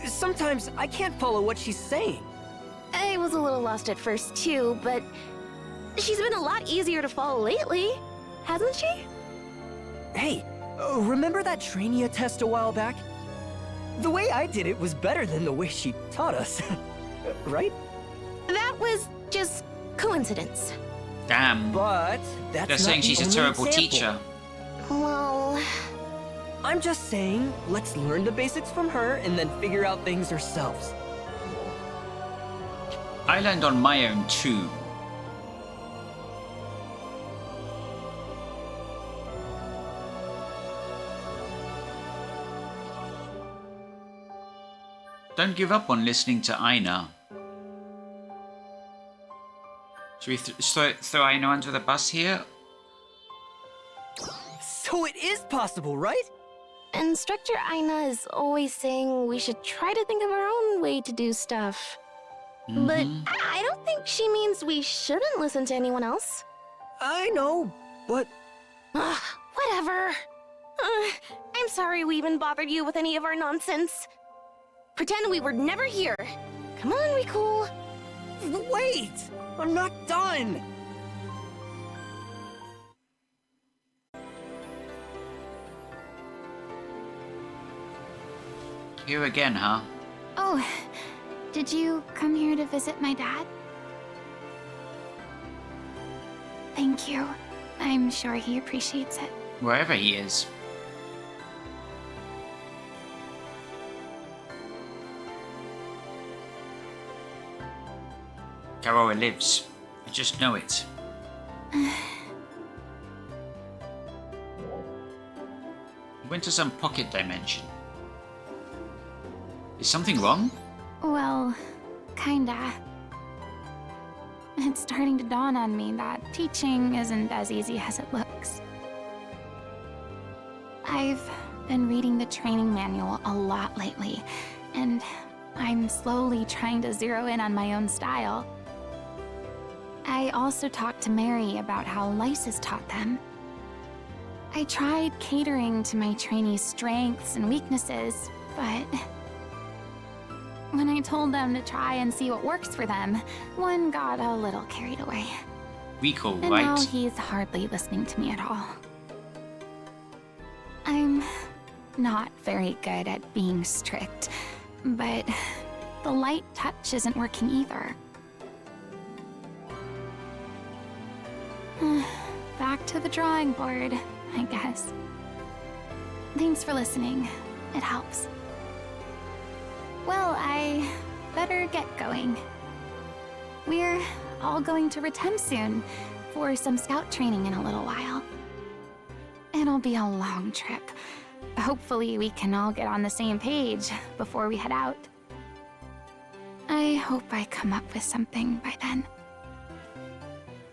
Sometimes I can't follow what she's saying. I was a little lost at first, too, but she's been a lot easier to follow lately, hasn't she? Hey, remember that Trainia test a while back? The way I did it was better than the way she taught us. Right? That was just coincidence. Damn. But that's They're saying she's a terrible teacher. Well... I'm just saying, let's learn the basics from her and then figure out things ourselves. I learned on my own too. Don't give up on listening to Aina. Should we throw Aina under the bus here? So it is possible, right? Instructor Aina is always saying we should try to think of our own way to do stuff. But I don't think she means we shouldn't listen to anyone else. I know, but... Whatever. I'm sorry we even bothered you with any of our nonsense. Pretend we were never here. Come on, Ricole. Wait! I'm not done! Here again, huh? Oh, did you come here to visit my dad? Thank you. I'm sure he appreciates it. Wherever he is. Karora lives. I just know it. He went to some pocket dimension. Is something wrong? Well, kinda. It's starting to dawn on me that teaching isn't as easy as it looks. I've been reading the training manual a lot lately, and I'm slowly trying to zero in on my own style. I also talked to Mary about how Lysis taught them. I tried catering to my trainees' strengths and weaknesses, but when I told them to try and see what works for them, one got a little carried away. Recall, And right? now he's hardly listening to me at all. I'm not very good at being strict, but the light touch isn't working either. Back to the drawing board, I guess. Thanks for listening. It helps. Well, I better get going. We're all going to Retem soon for some scout training in a little while. It'll be a long trip. Hopefully we can all get on the same page before we head out. I hope I come up with something by then.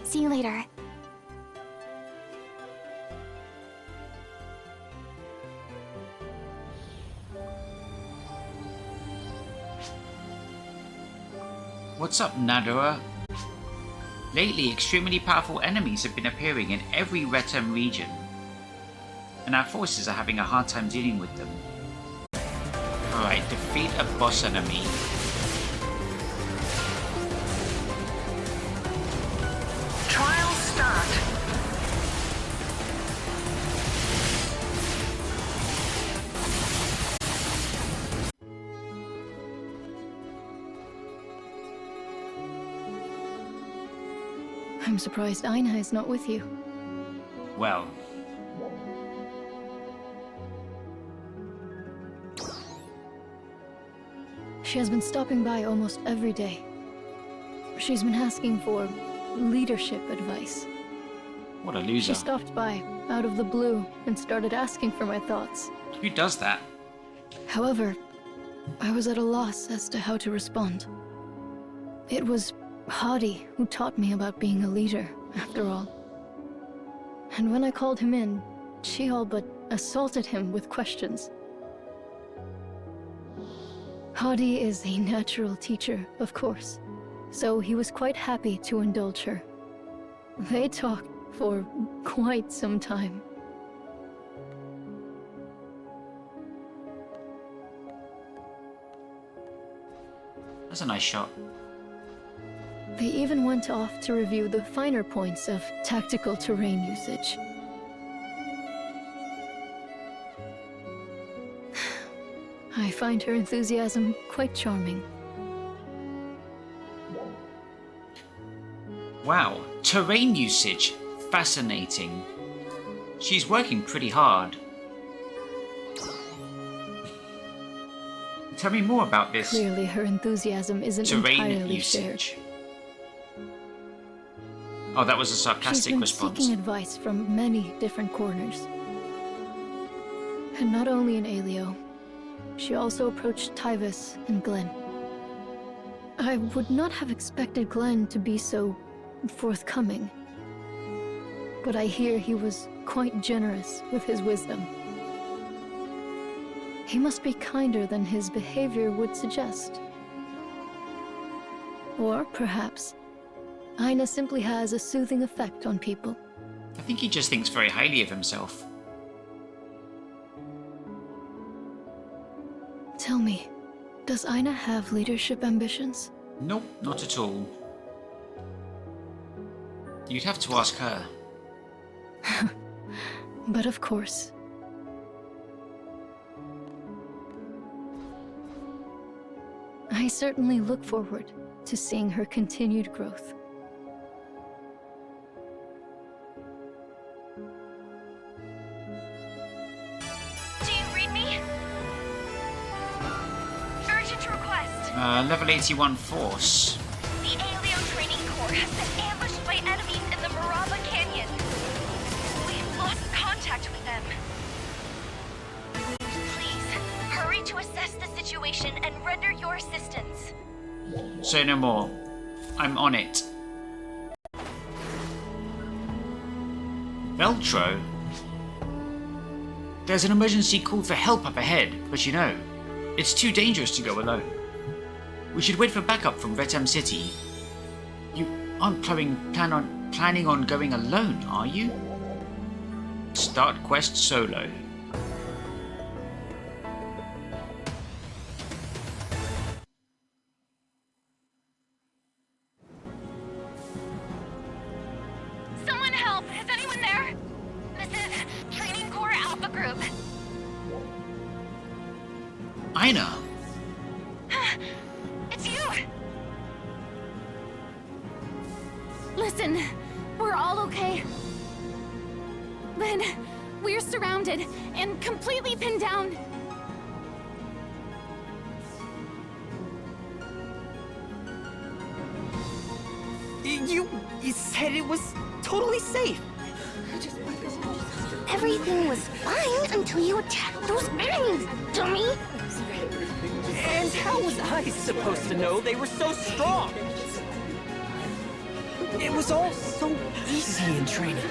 See you later. What's up, Nadora? Lately, extremely powerful enemies have been appearing in every Retem region, and our forces are having a hard time dealing with them. Alright, defeat a boss enemy. Trial start. I'm surprised Aina is not with you. Well, She has been stopping by almost every day. She's been asking for leadership advice. what a She loser. stopped by out of the blue and started asking for my thoughts. Who does that? However, I was at a loss as to how to respond. It was Hadi who taught me about being a leader, after all. And when I called him in, she all but assaulted him with questions. Hadi is a natural teacher, of course, so he was quite happy to indulge her. They talked for quite some time. That's a nice shot. They even went off to review the finer points of tactical terrain usage. I find her enthusiasm quite charming. Wow, terrain usage. Fascinating. She's working pretty hard. Tell me more about this Clearly, her enthusiasm isn't terrain entirely shared. usage. Oh, that was a She's sarcastic been response. seeking advice from many different corners. And not only in Aelio, she also approached Tyvis and Glenn. I would not have expected Glenn to be so forthcoming, but I hear he was quite generous with his wisdom. He must be kinder than his behavior would suggest. Or perhaps Aina simply has a soothing effect on people. I think he just thinks very highly of himself. Tell me, does Aina have leadership ambitions? Nope, not at all. You'd have to ask her. But of course. I certainly look forward to seeing her continued growth. Do you read me? Urgent request. Level 81 force. The Aleo Training Corps has been ambushed by enemies in the Maraba Canyon. We've lost contact with them. Please, hurry to assess the situation and render your assistance. Say no more. I'm on it. Veltro? There's an emergency call for help up ahead, but you know, it's too dangerous to go alone. We should wait for backup from Vetem City. You aren't planning on going alone, are you? Start quest solo. Someone help! Is anyone there? This is Training Corps Alpha Group. Aina! It's you! Listen, we're all okay. But we're surrounded and completely pinned down. You said it was totally safe. Everything was fine until you attacked those enemies, dummy! And how was I supposed to know they were so strong? It was all so easy in training.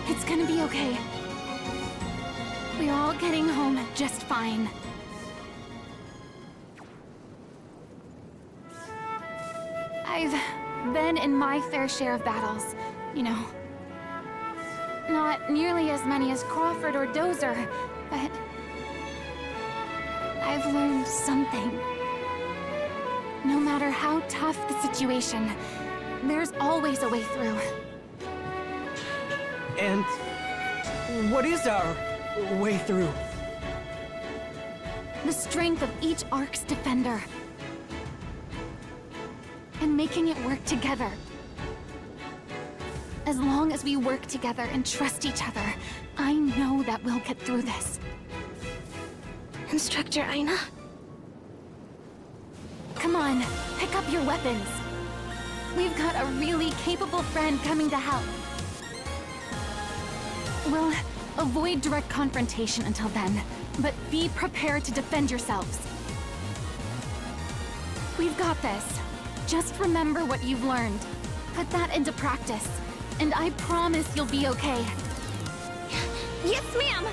It's gonna be okay. We're all getting home just fine. I've been in my fair share of battles, you know. Not nearly as many as Crawford or Dozer, but I've learned something. No matter how tough the situation, there's always a way through. And what is our way through? The strength of each Ark's defender. And making it work together. As long as we work together and trust each other, I know that we'll get through this. Instructor Aina? Come on, pick up your weapons. We've got a really capable friend coming to help. We'll avoid direct confrontation until then, but be prepared to defend yourselves. We've got this. Just remember what you've learned. Put that into practice, and I promise you'll be okay. Yes, ma'am!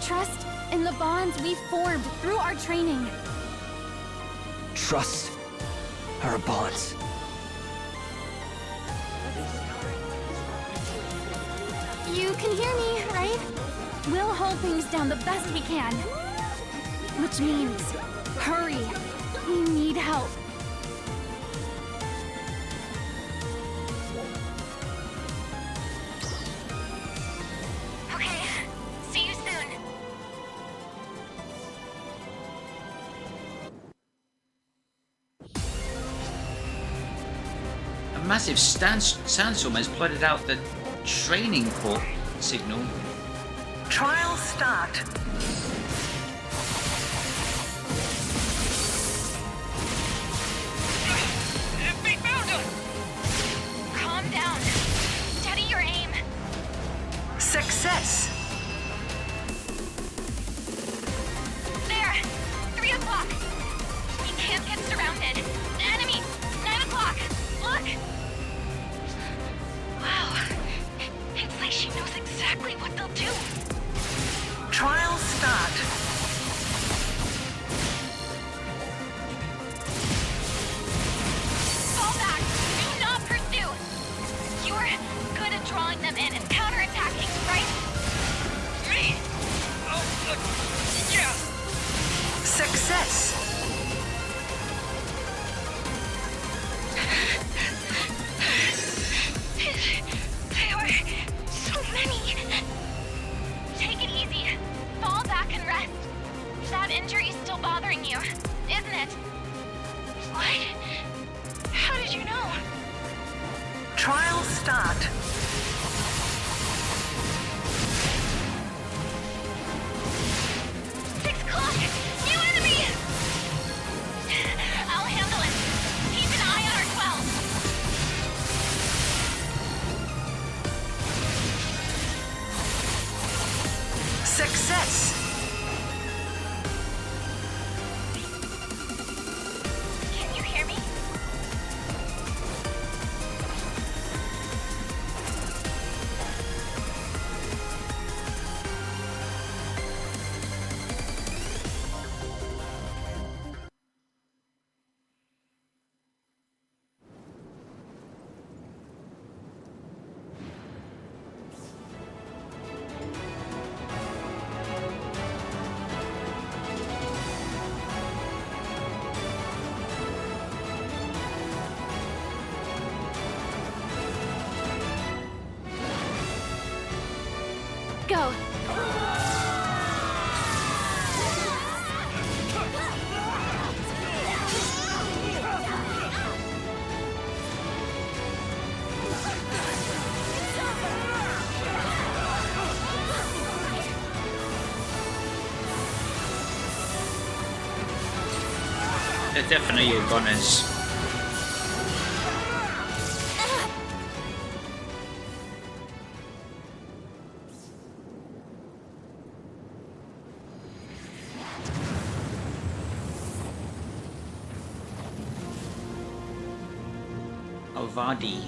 Trust in the bonds we've formed through our training. Trust our bonds. You can hear me, right? We'll hold things down the best we can. Which means, hurry. We need help. Okay, see you soon. A massive sandstorm has blotted out the training port signal. Trial start. We found him! Calm down. Steady your aim. Success. There! 3 o'clock! We can't get surrounded. Enemy! 9 o'clock! Look! Wow. It's like she knows exactly what they'll do. Trial start. Fall back! Do not pursue! You're good at drawing them in and counterattacking, right? Me? injury is still bothering you, isn't it? What? How did you know? Trial start. New enemy! I'll handle it. Keep an eye on our 12. Success. Can you hear me? Go. They're definitely your goners. Alvadi.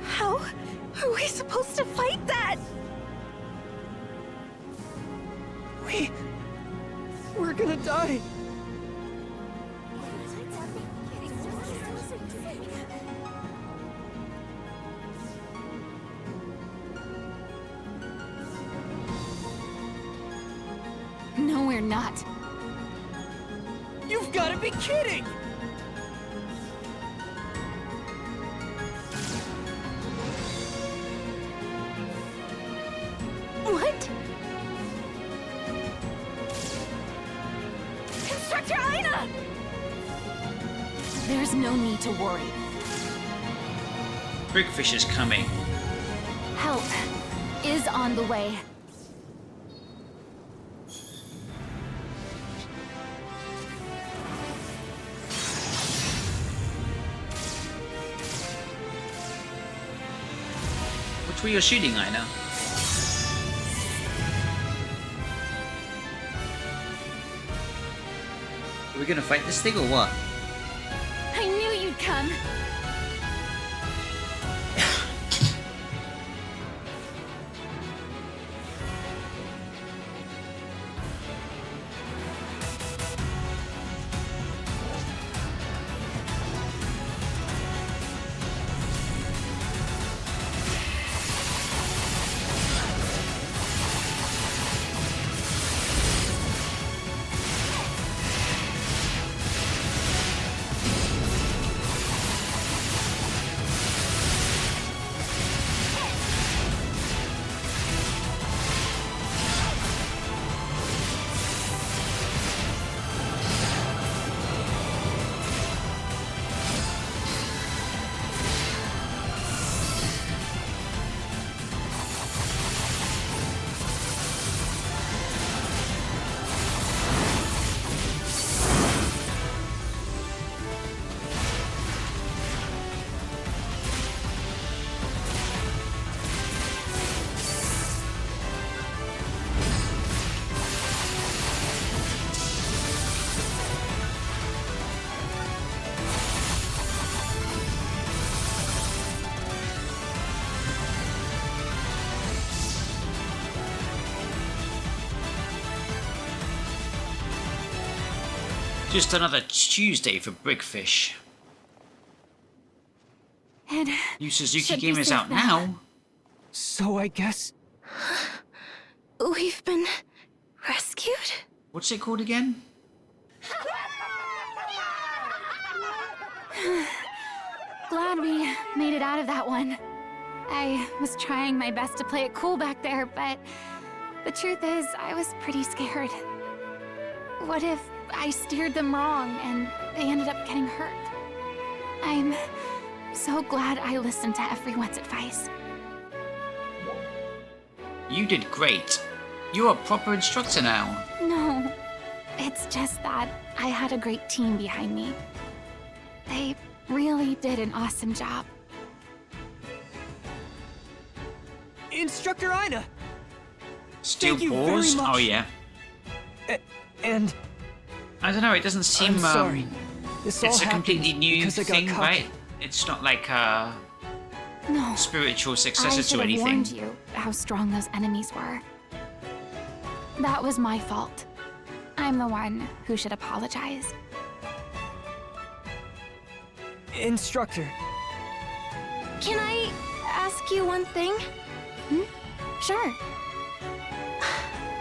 How are we supposed to fight that? We're gonna die. No, we're not. You've gotta be kidding! What? Instructor Aina! There's no need to worry. Brickfish is coming. Help is on the way. Which way you're shooting, Aina? Are we gonna fight this thing or what? I knew you'd come. Just another Tuesday for Brickfish. And Yu Suzuki should be game is safe out now. So I guess... we've been rescued? What's it called again? made it out of that one. I was trying my best to play it cool back there, but the truth is, I was pretty scared. What if I steered them wrong and they ended up getting hurt? I'm so glad I listened to everyone's advice. You did great. You're a proper instructor now. No, it's just that I had a great team behind me. They really did an awesome job. Instructor Ina! Steel Thank you very balls? much. Oh yeah. And I don't know, it doesn't seem I'm sorry. This all it's a completely happened new because I got thing, cocky. right? It's not like a No. spiritual I successor should to have anything. warned you how strong those enemies were. That was my fault. I'm the one who should apologize. Instructor, Can I ask you one thing? Sure.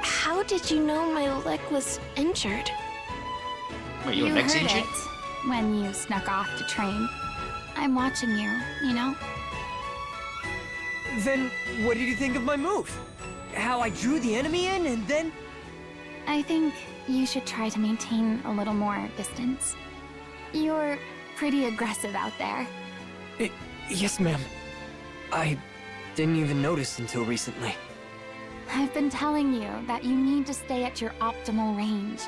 How did you know my leg was injured? Wait, your You leg's heard injured? it when you snuck off to train. I'm watching you, you know? then what did you think of my move? How I drew the enemy in and then... I think you should try to maintain a little more distance. You're pretty aggressive out there. Yes, ma'am. I didn't even notice until recently. I've been telling you that you need to stay at your optimal range.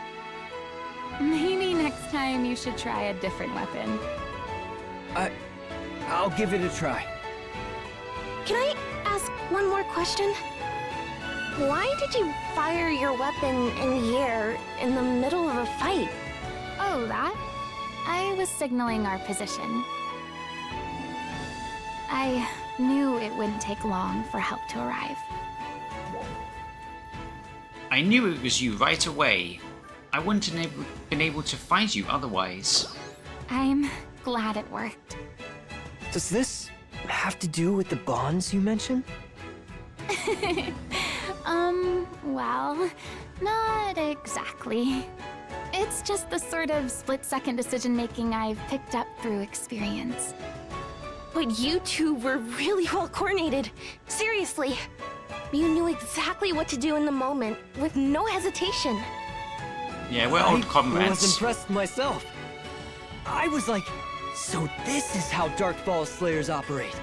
Maybe next time you should try a different weapon. I'll give it a try. Can I ask one more question? Why did you fire your weapon in the air in the middle of a fight? Oh, that? I was signaling our position. I knew it wouldn't take long for help to arrive. I knew it was you right away. I wouldn't have been able to find you otherwise. I'm glad it worked. Does this have to do with the bonds you mentioned? Well, not exactly. It's just the sort of split-second decision-making I've picked up through experience. But you two were really well coordinated. Seriously. You knew exactly what to do in the moment, with no hesitation. Yeah, we're old I comrades. was impressed myself. I was like, so this is how Darkfall Slayers operate.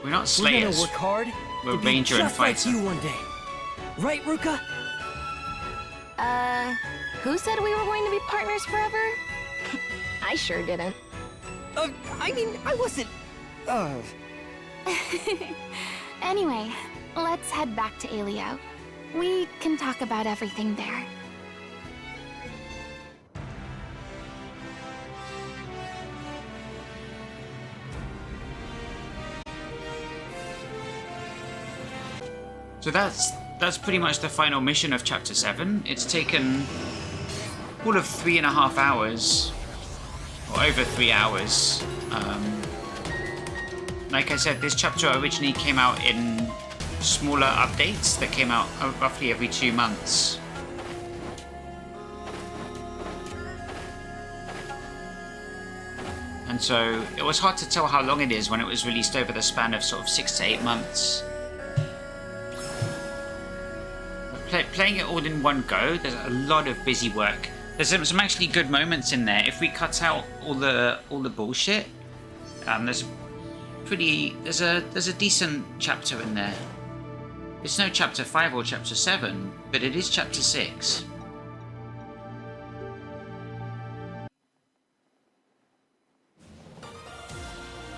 We're not We're slayers. gonna work hard We're to be ranger and just like fighter. you one day. Right, Ruka? Who said we were going to be partners forever? I sure didn't. I mean, I wasn't... Anyway, let's head back to Alio. We can talk about everything there. So that's pretty much the final mission of Chapter 7. It's taken all of 3.5 hours, or over 3 hours. Like I said, this chapter originally came out in smaller updates that came out roughly every 2 months. And so it was hard to tell how long it is when it was released over the span of sort of 6 to 8 months. Playing it all in one go, there's a lot of busy work. There's some actually good moments in there. If we cut out all the bullshit, there's a decent chapter in there. It's no chapter 5 or chapter 7, but it is chapter 6.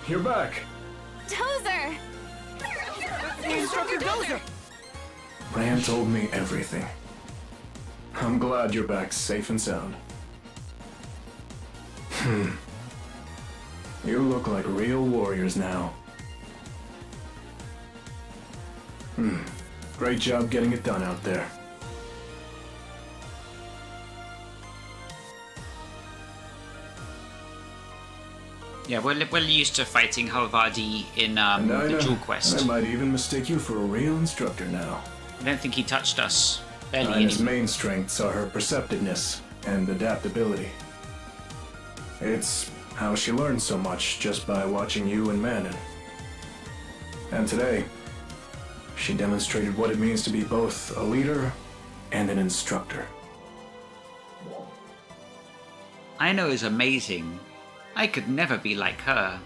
You're back. Dozer! Instructor Dozer! Ran told me everything. I'm glad you're back safe and sound. You look like real warriors now. Great job getting it done out there. Yeah, we're used to fighting Halvardi in the Jewel Quest. I might even mistake you for a real instructor now. I don't think he touched us. Barely Ina's any. main strengths are her perceptiveness and adaptability. It's how she learns so much just by watching you and Manon. And today, she demonstrated what it means to be both a leader and an instructor. Aino is amazing. I could never be like her.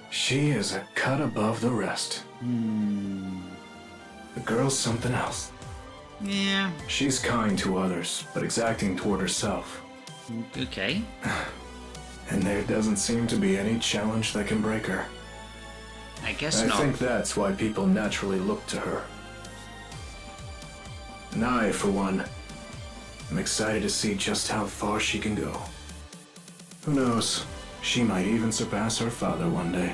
She is a cut above the rest. The girl's something else. Yeah. She's kind to others, but exacting toward herself. Okay. And there doesn't seem to be any challenge that can break her. I guess not. I think that's why people naturally look to her. And I, for one, am excited to see just how far she can go. Who knows? She might even surpass her father one day.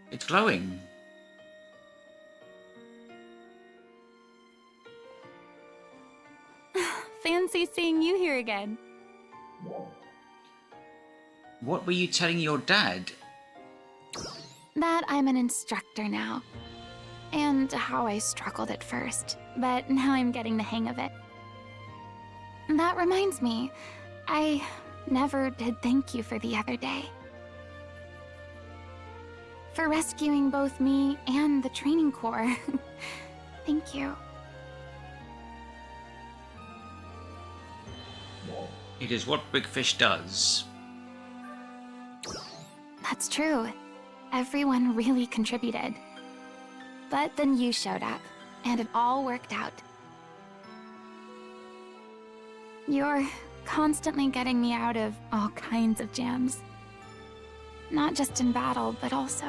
It's glowing. Fancy seeing you here again. What were you telling your dad? That I'm an instructor now. And how I struggled at first, but now I'm getting the hang of it. That reminds me, I never did thank you for the other day. For rescuing both me and the training corps. Thank you. It is what Big Fish does. That's true. Everyone really contributed. But then you showed up, and it all worked out. You're constantly getting me out of all kinds of jams. Not just in battle, but also...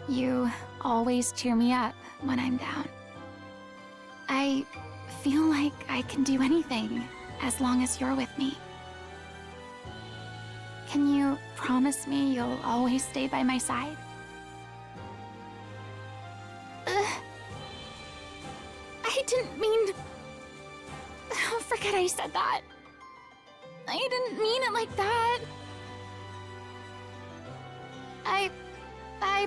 You always cheer me up when I'm down. I feel like I can do anything as long as you're with me. Can you promise me you'll always stay by my side? I didn't mean... Oh, forget I said that. I didn't mean it like that. I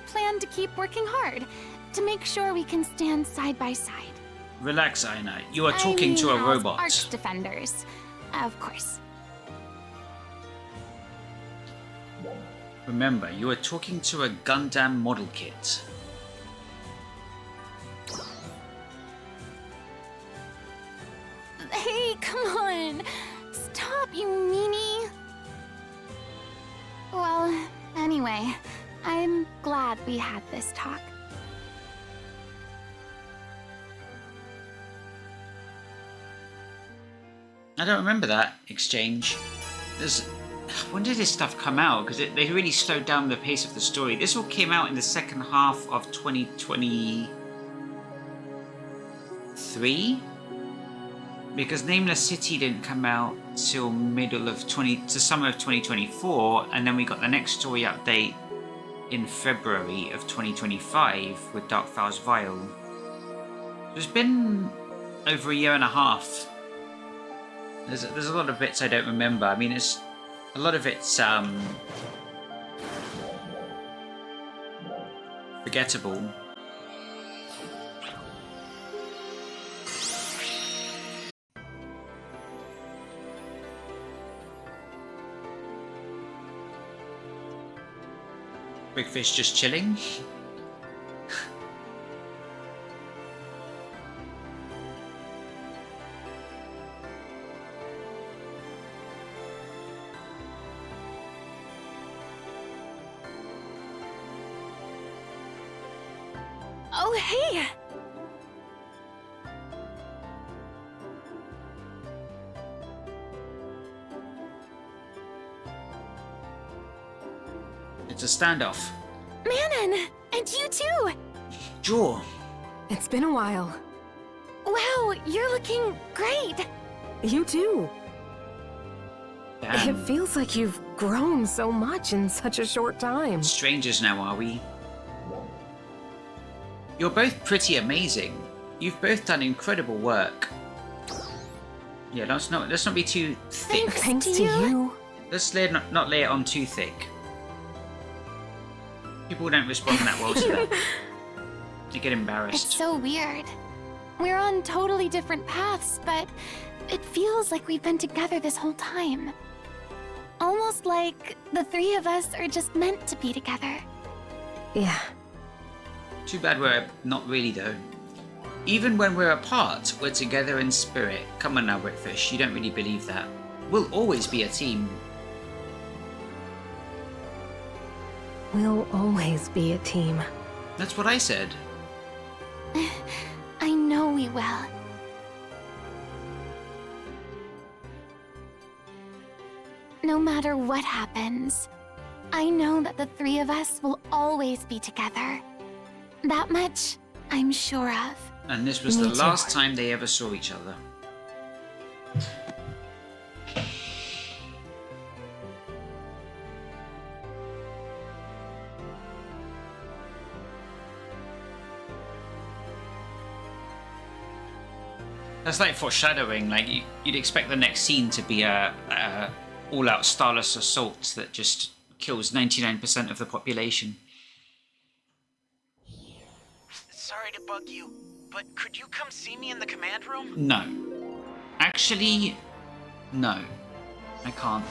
plan to keep working hard to make sure we can stand side by side. Relax, Aino. You are talking to a robot. Arch defenders, of course. Remember, you are talking to a Gundam model kit. Hey, come on! Stop, you meanie! Well, anyway, I'm glad we had this talk. I don't remember that exchange. When did this stuff come out? Because they really slowed down the pace of the story. This all came out in the second half of 2023? Because Nameless City didn't come out till summer of 2024, and then we got the next story update in February of 2025 with Dark Files Vial. It's been over a year and a half. There's a lot of bits I don't remember. I mean, a lot of it's forgettable. Big Fish just chilling. Oh, hey! It's a standoff. Manon! And you too! Jaw. It's been a while. Wow, you're looking great! You too. Damn. It feels like you've grown so much in such a short time. Strangers now, are we? You're both pretty amazing. You've both done incredible work. Yeah, let's not be too thick. Thanks to you. Let's not lay it on too thick. People don't respond that well to that. They get embarrassed. It's so weird. We're on totally different paths, but it feels like we've been together this whole time. Almost like the three of us are just meant to be together. Yeah. Too bad we're not really, though. Even when we're apart, we're together in spirit. Come on now, Brickfish, you don't really believe that. We'll always be a team. We'll always be a team. That's what I said. I know we will. No matter what happens, I know that the three of us will always be together. That much, I'm sure of. And this was the last time they ever saw each other. That's like foreshadowing. Like you'd expect the next scene to be a all-out starless assault that just kills 99% of the population. Sorry to bug you, but could you come see me in the command room? No. Actually, no. I can't.